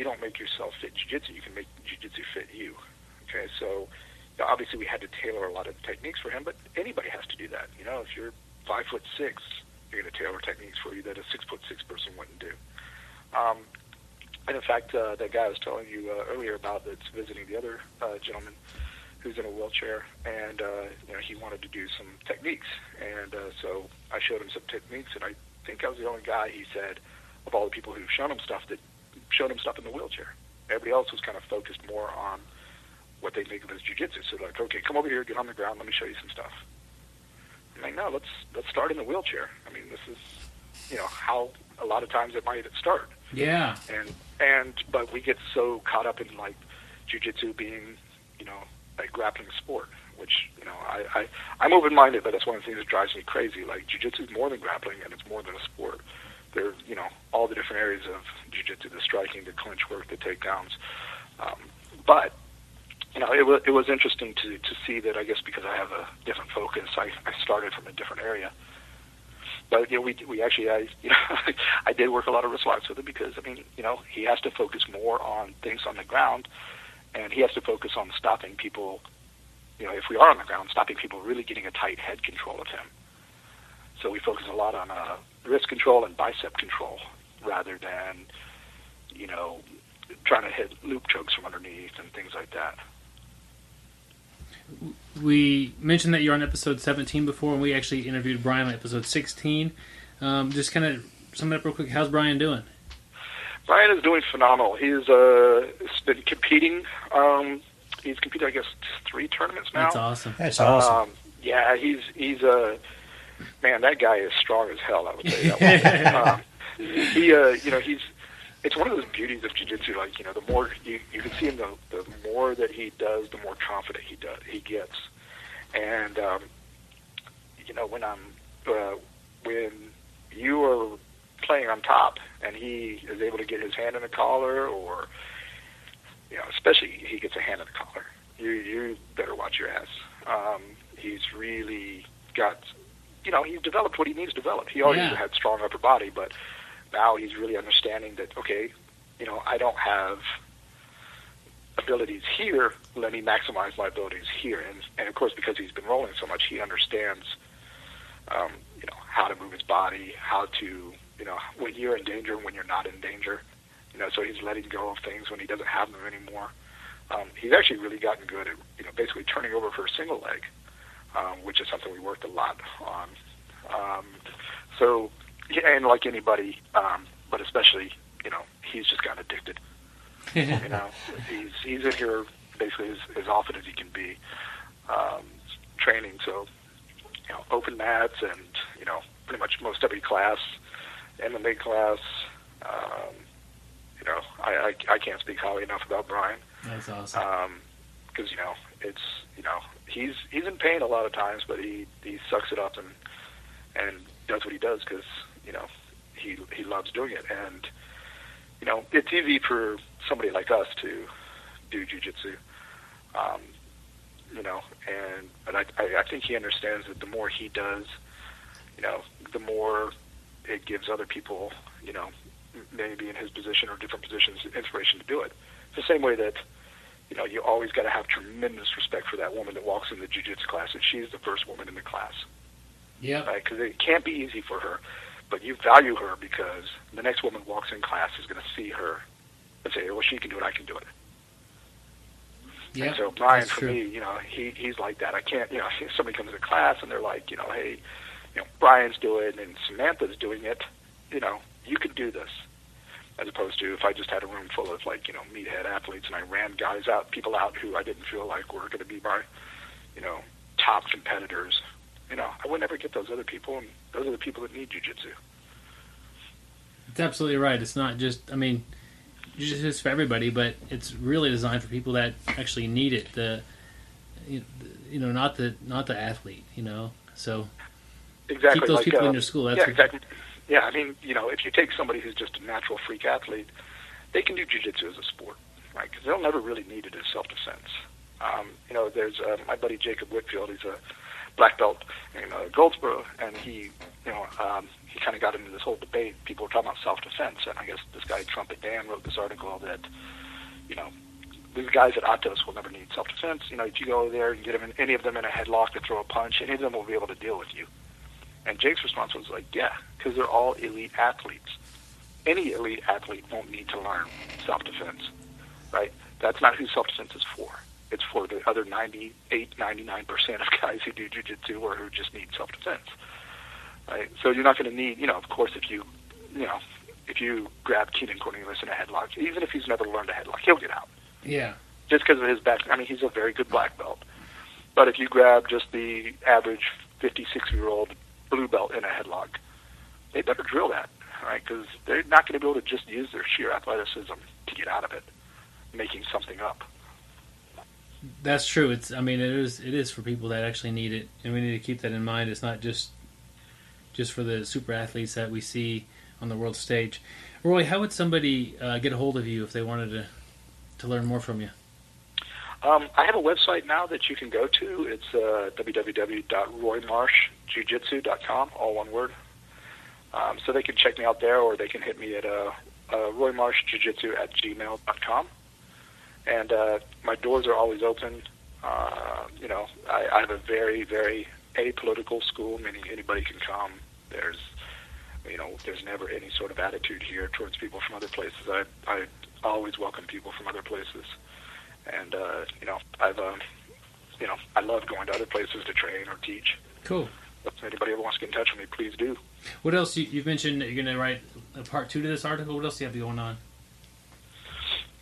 don't make yourself fit jiu-jitsu. You can make jiu-jitsu fit you. Okay, so obviously we had to tailor a lot of techniques for him, but anybody has to do that. If you're 5'6", you're going to tailor techniques for you that a 6'6" person wouldn't do. And in fact, that guy I was telling you earlier about that's visiting the other gentleman who's in a wheelchair, and he wanted to do some techniques, and so I showed him some techniques, and I think I was the only guy, he said, of all the people who've shown him stuff that showed him stuff in the wheelchair. Everybody else was kind of focused more on what they think of as jiu-jitsu. So like, okay, come over here, get on the ground, let me show you some stuff. I'm like, no, let's start in the wheelchair. I mean, this is how a lot of times it might start. Yeah. But we get so caught up in like jiu-jitsu being a grappling sport, which I'm open-minded, but that's one of the things that drives me crazy. Like jiu-jitsu is more than grappling, and it's more than a sport. There, all the different areas of jiu-jitsu, the striking, the clinch work, the takedowns. But it was interesting to see that, I guess because I have a different focus, I started from a different area. But we actually I did work a lot of wristlocks with him because he has to focus more on things on the ground, and he has to focus on stopping people. If we are on the ground, stopping people really getting a tight head control of him. So we focus a lot on wrist control and bicep control rather than trying to hit loop chokes from underneath and things like that. We mentioned that you're on episode 17 before, and we actually interviewed Brian on episode 16. Just kind of sum it up real quick. How's Brian doing? Brian is doing phenomenal. He's been competing. He's competed, I guess, 3 tournaments now. That's awesome. That's awesome. Yeah, he's man, that guy is strong as hell, I would say that one. It's one of those beauties of jiu-jitsu. Like, the more you can see him, the more that he does, the more confident he gets. And when you are playing on top and he is able to get his hand in the collar, or especially he gets a hand in the collar, you better watch your ass. He's really got, he's developed what he needs to develop. He already had strong upper body, but now he's really understanding that, okay, I don't have abilities here, let me maximize my abilities here. And of course, because he's been rolling so much, he understands, how to move his body, how to, when you're in danger and when you're not in danger. So he's letting go of things when he doesn't have them anymore. He's actually really gotten good at, basically turning over for a single leg, which is something we worked a lot on. So, and like anybody, but especially, he's just gotten addicted. He's in here basically as often as he can be, training. So, open mats and, pretty much most every class, MMA class. I can't speak highly enough about Brian. That's awesome. Because, he's in pain a lot of times, but he sucks it up and does what he does because, he loves doing it. And, it's easy for somebody like us to do jiu-jitsu, but I think he understands that the more he does, the more it gives other people, maybe in his position or different positions, inspiration to do it. It's the same way that, you always got to have tremendous respect for that woman that walks in the jiu-jitsu class, and she's the first woman in the class. Yeah. Right? Because it can't be easy for her, but you value her because the next woman walks in class is going to see her and say, well, she can do it, I can do it. Yeah. And so Brian, for me, he's like that. I can't, if somebody comes to class and they're like, hey, Brian's doing it and Samantha's doing it, you can do this. as opposed to if I just had a room full of meathead athletes and I ran people out who I didn't feel like were going to be my top competitors. I would never get those other people, and those are the people that need jiu-jitsu. It's absolutely right. It's not just, jiu-jitsu is for everybody, but it's really designed for people that actually need it. Not the athlete. So exactly, keep those people in your school. That's exactly. Yeah, if you take somebody who's just a natural freak athlete, they can do jiu-jitsu as a sport, right? Because they'll never really need it as self-defense. There's my buddy Jacob Whitfield. He's a black belt in Goldsboro, and he kind of got into this whole debate. People were talking about self-defense, and I guess this guy Trumpet Dan wrote this article that these guys at Atos will never need self-defense. If you go over there and get them any of them in a headlock to throw a punch, any of them will be able to deal with you. And Jake's response was like, yeah, because they're all elite athletes. Any elite athlete won't need to learn self-defense, right? That's not who self-defense is for. It's for the other 98, 99% of guys who do jiu-jitsu or who just need self-defense, right? So you're not going to need, of course, if you grab Keenan Cornelius in a headlock, even if he's never learned a headlock, he'll get out. Yeah. Just because of his back. He's a very good black belt. But if you grab just the average 56-year-old blue belt in a headlock, they better drill that, right? Because they're not going to be able to just use their sheer athleticism to get out of it, making something up. That's true. It is for people that actually need it, and we need to keep that in mind. It's not just for the super athletes that we see on the world stage. Roy, how would somebody get a hold of you if they wanted to learn more from you? I have a website now that you can go to. It's www.roymarshjujitsu.com, all one word. So they can check me out there, or they can hit me at roymarshjujitsu@gmail.com. And my doors are always open. I have a very, very apolitical school, meaning anybody can come. There's never any sort of attitude here towards people from other places. I always welcome people from other places. And, I love going to other places to train or teach. Cool. If anybody ever wants to get in touch with me, please do. What else? You've mentioned that you're going to write a part 2 to this article. What else do you have going on?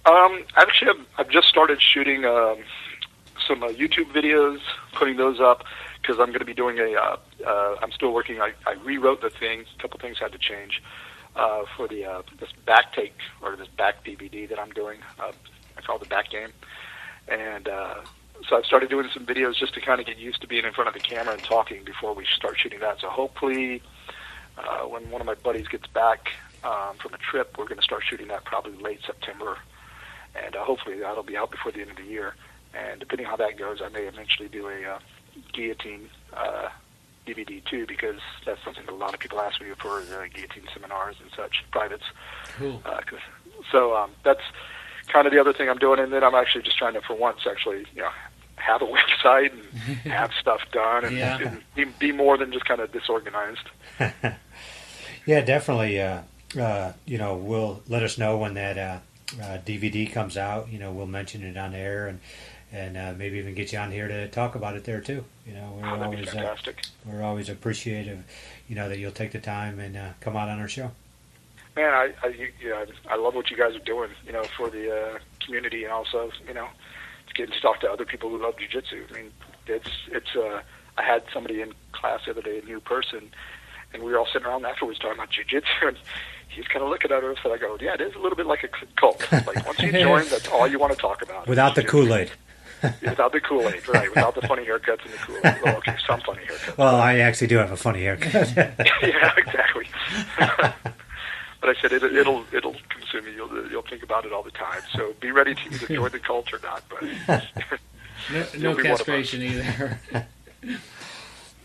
I've just started shooting some YouTube videos, putting those up, because I'm going to be doing I'm still working. I rewrote the thing. A couple things had to change for this back take, or this back DVD that I'm doing. I call it the back game. And so I've started doing some videos just to kind of get used to being in front of the camera and talking before we start shooting that. So hopefully when one of my buddies gets back from a trip, we're going to start shooting that probably late September. And hopefully that'll be out before the end of the year. And depending on how that goes, I may eventually do a guillotine DVD too, because that's something that a lot of people ask me for, guillotine seminars and such, privates. Cool. So that's kind of the other thing I'm doing. And then I'm actually just trying to, for once, actually, have a website and have stuff done and be more than just kind of disorganized. Yeah, definitely. Will let us know when that DVD comes out. We'll mention it on air and maybe even get you on here to talk about it there too. That'd be fantastic. We're always appreciative, that you'll take the time and come out on our show. Man, I love what you guys are doing, for the community, and also, it's getting to talk to other people who love jiu-jitsu. It's I had somebody in class the other day, a new person, and we were all sitting around afterwards talking about jiu-jitsu, and he's kind of looking at us, and I go, yeah, it is a little bit like a cult. Like, once you join, that's all you want to talk about. Without the Kool-Aid. Without the Kool-Aid, right. Without the funny haircuts and the Kool-Aid. Well, okay, some funny haircuts. Well, I actually do have a funny haircut. Yeah, exactly. But I said it'll consume you. You'll think about it all the time. So be ready to either join the cult or not. But no castration either.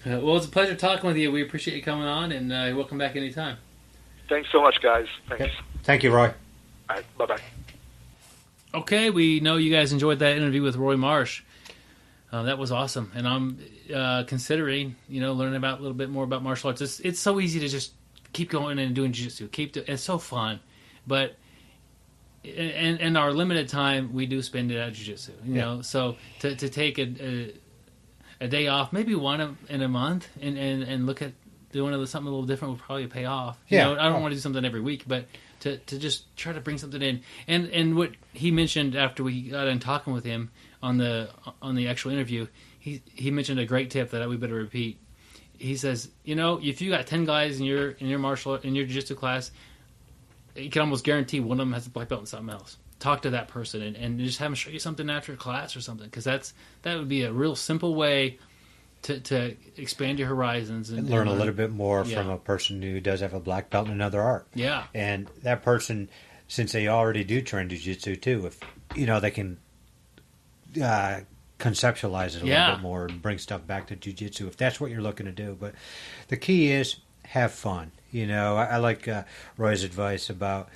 Well, it's a pleasure talking with you. We appreciate you coming on, and welcome back anytime. Thanks so much, guys. Thanks. Yep. Thank you, Roy. All right, bye-bye. Okay, we know you guys enjoyed that interview with Roy Marsh. That was awesome, and I'm considering, learning a little bit more about martial arts. It's so easy to just keep going and doing jiu-jitsu. It's so fun, but in our limited time, we do spend it at jiu-jitsu. So to take a day off, maybe one in a month, and look at doing something a little different would probably pay off. I don't want to do something every week, but to just try to bring something in. And what he mentioned after we got done talking with him on the actual interview, he mentioned a great tip that we better repeat. He says, if you got 10 guys in your jiu-jitsu class, you can almost guarantee one of them has a black belt in something else. Talk to that person and just have them show you something after class or something, because that would be a real simple way to expand your horizons and learn a little bit more from a person who does have a black belt in another art. Yeah. And that person, since they already do train jiu-jitsu too, if they can conceptualize it a little bit more and bring stuff back to jiu-jitsu if that's what you're looking to do. But the key is have fun. I like Roy's advice about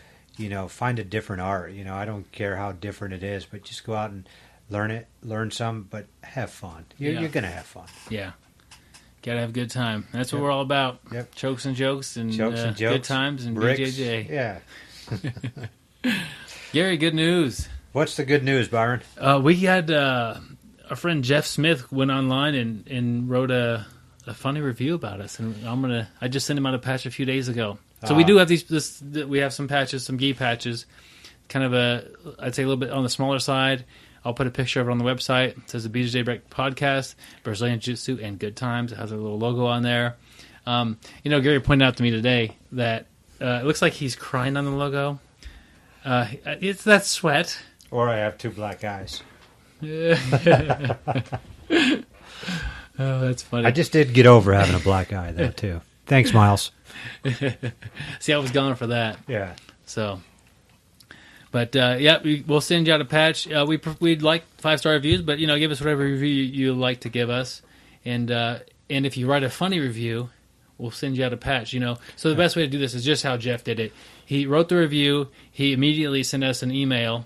find a different art. I don't care how different it is, but just go out and learn some, but have fun. You're going to have fun. Yeah. Got to have a good time. That's what we're all about. Yep. Jokes and jokes and good times and bricks. BJJ. Yeah. Gary, good news. What's the good news, Byron? We had our friend Jeff Smith went online and wrote a funny review about us, and I just sent him out a patch a few days ago. So we do have we have some patches, some gi patches, kind of I'd say a little bit on the smaller side. I'll put a picture of it on the website. It says the BJJ Break Podcast, Brazilian Jiu-Jitsu, and Good Times. It has a little logo on there. Gary pointed out to me today that it looks like he's crying on the logo. It's that sweat. Or I have two black eyes. Oh, that's funny. I just did get over having a black eye, though, too. Thanks, Miles. See, I was gone for that. Yeah. So, but we'll send you out a patch. We'd like 5-star reviews, but give us whatever review you like to give us, and if you write a funny review, we'll send you out a patch. So the best way to do this is just how Jeff did it. He wrote the review. He immediately sent us an email.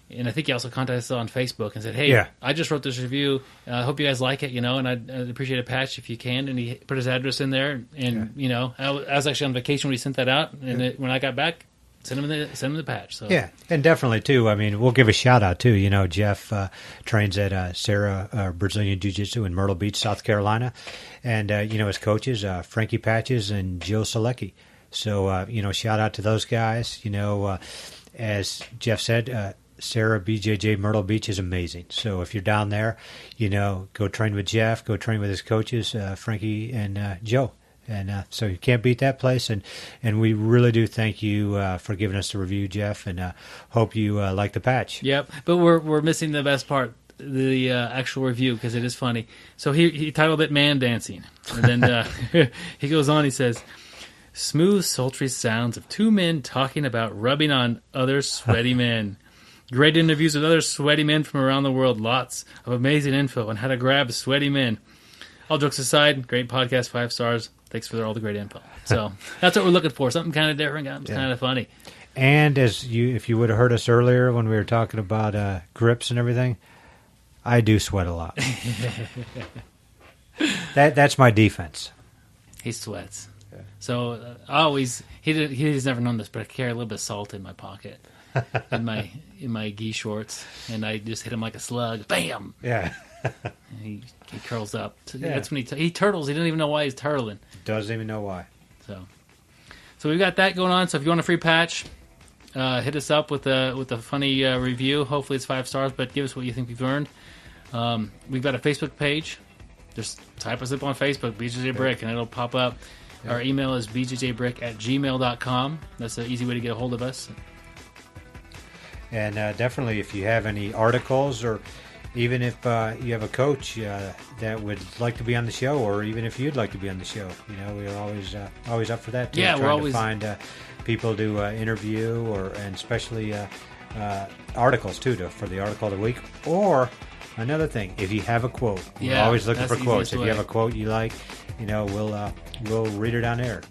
And I think he also contacted us on Facebook and said, hey, I just wrote this review. I hope you guys like it, and I'd appreciate a patch if you can. And he put his address in there. And, I was actually on vacation when he sent that out. And when I got back, send him the patch. So. Yeah, and definitely, too. I mean, we'll give a shout-out, too. Jeff trains at Sarah Brazilian Jiu-Jitsu in Myrtle Beach, South Carolina. And, his coaches, Frankie Patches and Joe Selecki. So, shout-out to those guys. As Jeff said, Sarah BJJ Myrtle Beach is amazing. So if you're down there, go train with Jeff, go train with his coaches, Frankie and Joe. And so you can't beat that place. And we really do thank you for giving us the review, Jeff, and hope you like the patch. Yep, but we're missing the best part, the actual review, because it is funny. So he titled it Man Dancing. And then he goes on, he says, smooth, sultry sounds of two men talking about rubbing on other sweaty men. Great interviews with other sweaty men from around the world. Lots of amazing info on how to grab sweaty men. All jokes aside, great podcast, 5 stars. Thanks for all the great info. So that's what we're looking for. Something kind of different, kind of funny. And if you would have heard us earlier when we were talking about grips and everything, I do sweat a lot. That's my defense. He sweats. Yeah. So I always he's never known this, but I carry a little bit of salt in my pocket. in my gi shorts, and I just hit him like a slug. Bam! Yeah. he curls up. So that's when he turtles. He doesn't even know why he's turtling. Doesn't even know why. So we've got that going on. So if you want a free patch, hit us up with a funny review. Hopefully it's 5 stars, but give us what you think we've learned. We've got a Facebook page. Just type us up on Facebook, BJJ Brick, and it'll pop up. Yeah. Our email is bjjbrick@gmail.com. That's an easy way to get a hold of us. And definitely, if you have any articles, or even if you have a coach that would like to be on the show, or even if you'd like to be on the show, we're always up for that too. Yeah, we're always trying to find people to interview, and especially articles too, for the article of the week. Or another thing, if you have a quote, we're always looking for quotes. If you have a quote you like, we'll read it on air.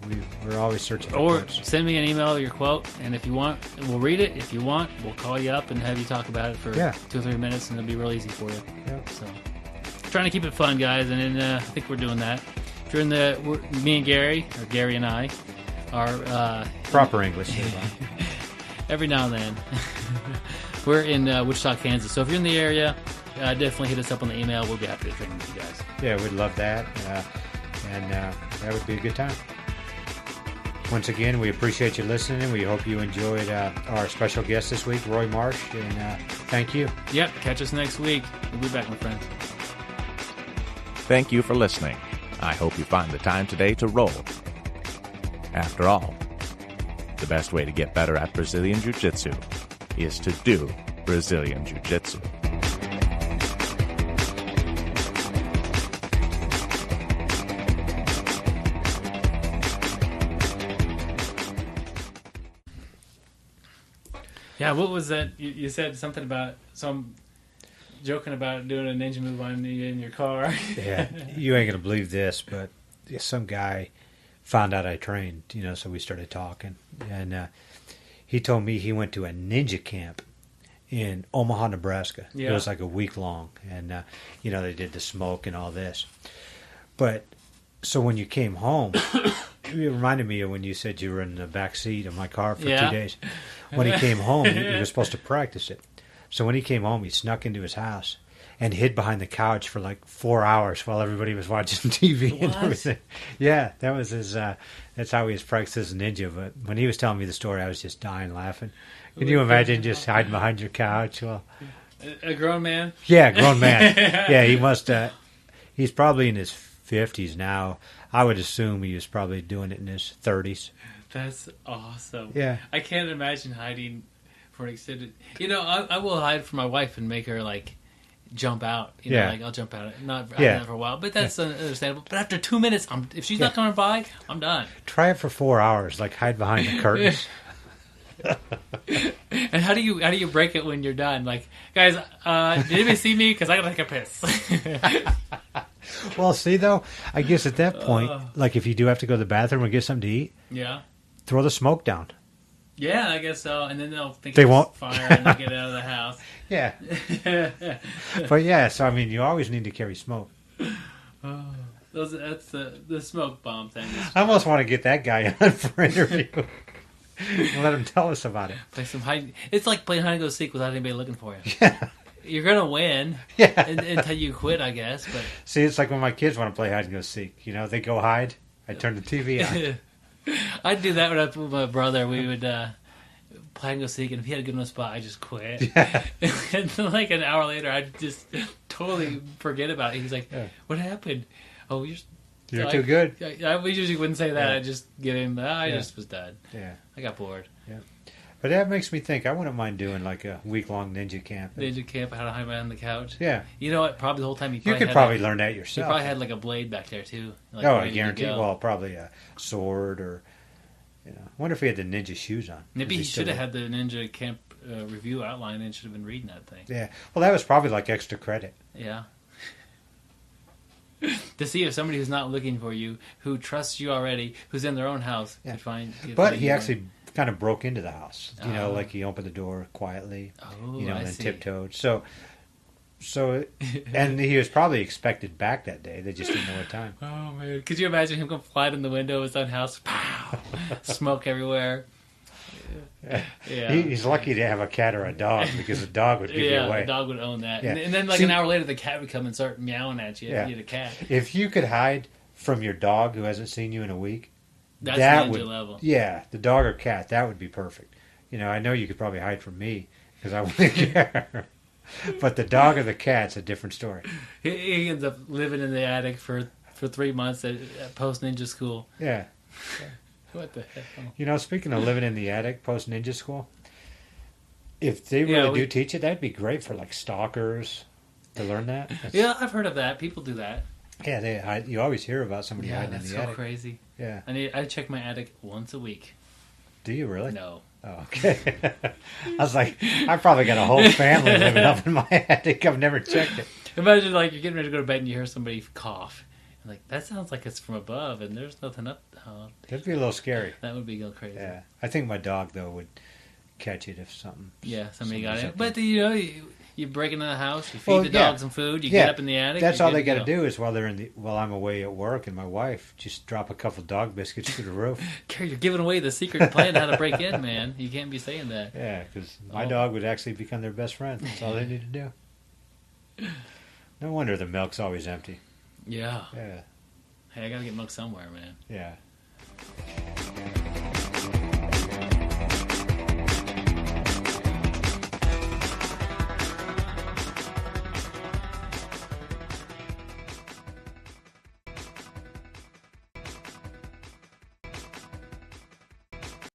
We're always searching for quotes. Or send me an email of your quote, and if you want, we'll read it. If you want, we'll call you up and have you talk about it for 2 or 3 minutes, and it'll be real easy for you. Yeah. So, trying to keep it fun, guys, and I think we're doing that. During me and Gary, or Gary and I, are proper English here, every now and then. We're in Wichita, Kansas. So if you're in the area, definitely hit us up on the email. We'll be happy to train with you guys. Yeah, we'd love that. And that would be a good time. Once again, we appreciate you listening. We hope you enjoyed our special guest this week, Roy Marsh, and thank you. Yep, catch us next week. We'll be back, my friends. Thank you for listening. I hope you find the time today to roll. After all, the best way to get better at Brazilian Jiu-Jitsu is to do Brazilian Jiu-Jitsu. Yeah, what was that? You said something about some joking about doing a ninja move on you in your car. Yeah, you ain't gonna believe this, but some guy found out I trained, so we started talking, and he told me he went to a ninja camp in Omaha, Nebraska. Yeah. It was like a week long, and they did the smoke and all this. But so when you came home, it reminded me of when you said you were in the back seat of my car for 2 days. When he came home, he was supposed to practice it. So when he came home, he snuck into his house and hid behind the couch for like 4 hours while everybody was watching TV and everything. Yeah, that was his. That's how he was practicing as a ninja. But when he was telling me the story, I was just dying laughing. Can you imagine just hiding behind your couch? Well, a grown man? Yeah, grown man. Yeah, he must. He's probably in his 50s now. I would assume he was probably doing it in his 30s. That's awesome. Yeah. I can't imagine hiding for an extended... I will hide for my wife and make her, jump out. I'll jump out. Not that for a while, but that's understandable. But after 2 minutes, if she's not coming by, I'm done. Try it for 4 hours, hide behind the curtains. And how do you break it when you're done? Guys, did anybody see me? Because I gotta take a piss. Well, see, though, I guess at that point, if you do have to go to the bathroom or get something to eat, yeah, throw the smoke down. Yeah, I guess so. And then they'll think they it's won't fire and they'll get out of the house. Yeah. But yeah, so you always need to carry smoke. That's the smoke bomb thing. I almost want to get that guy on for an interview. Let him tell us about it. Play some hide. It's like playing hide and go seek without anybody looking for you. Yeah. You're gonna win. Yeah. Until you quit, I guess. But see, it's like when my kids want to play hide and go seek. They go hide. I turn the TV on. I'd do that with my brother. We would play hide and go seek, and if he had a good enough spot, I just quit. Yeah. And then, an hour later, I'd just totally forget about it. He's like, "What happened? Oh, you're too good." We usually wouldn't say that. I'd just get in. I just was done. Yeah. I got bored. Yeah. But that makes me think I wouldn't mind doing a week-long ninja camp. Ninja camp, how to hide behind the couch. Yeah. You know what? Probably the whole time you could probably learn that yourself. You probably had a blade back there too. I guarantee. Well, probably a sword or, I wonder if he had the ninja shoes on. Maybe he should have had the ninja camp review outline and should have been reading that thing. Yeah. Well, that was probably extra credit. Yeah. To see if somebody who's not looking for you, who trusts you already, who's in their own house, could find. But he actually kind of broke into the house. He opened the door quietly. Oh, and then tiptoed. So, and he was probably expected back that day. They just didn't know what time. Oh man! Could you imagine him come flying in the window of his own house? Pow! Smoke everywhere. Yeah. He's lucky to have a cat or a dog because the dog would give you away. The dog would own that. Yeah. And then an hour later, the cat would come and start meowing at you. Yeah. You had a cat. If you could hide from your dog who hasn't seen you in a week, that's ninja level. Yeah, the dog or cat, that would be perfect. I know you could probably hide from me because I wouldn't care. But the dog or the cat's a different story. He ends up living in the attic for 3 months at post ninja school. Yeah. What the hell? Speaking of living in the attic post ninja school, if they really do teach it, that'd be great for stalkers to learn that. Yeah, I've heard of that. People do that. Yeah, you always hear about somebody hiding in the attic. That's so crazy. Yeah. I check my attic once a week. Do you really? No. Oh, okay. I was like, I probably got a whole family living up in my attic. I've never checked it. Imagine you're getting ready to go to bed and you hear somebody cough. And that sounds like it's from above and there's nothing up. Oh, that'd be a little scary. That would be a little crazy. Yeah. I think my dog, though, would catch it if something. Yeah, somebody got it. But, you break into the house, you feed the dog some food, you get up in the attic. That's all they got to do is while I'm away at work and my wife, just drop a couple dog biscuits through the roof. Gary, you're giving away the secret plan how to break in, man. You can't be saying that. Yeah, because my dog would actually become their best friend. That's all they need to do. No wonder the milk's always empty. Yeah. Yeah. Hey, I got to get milk somewhere, man. Yeah.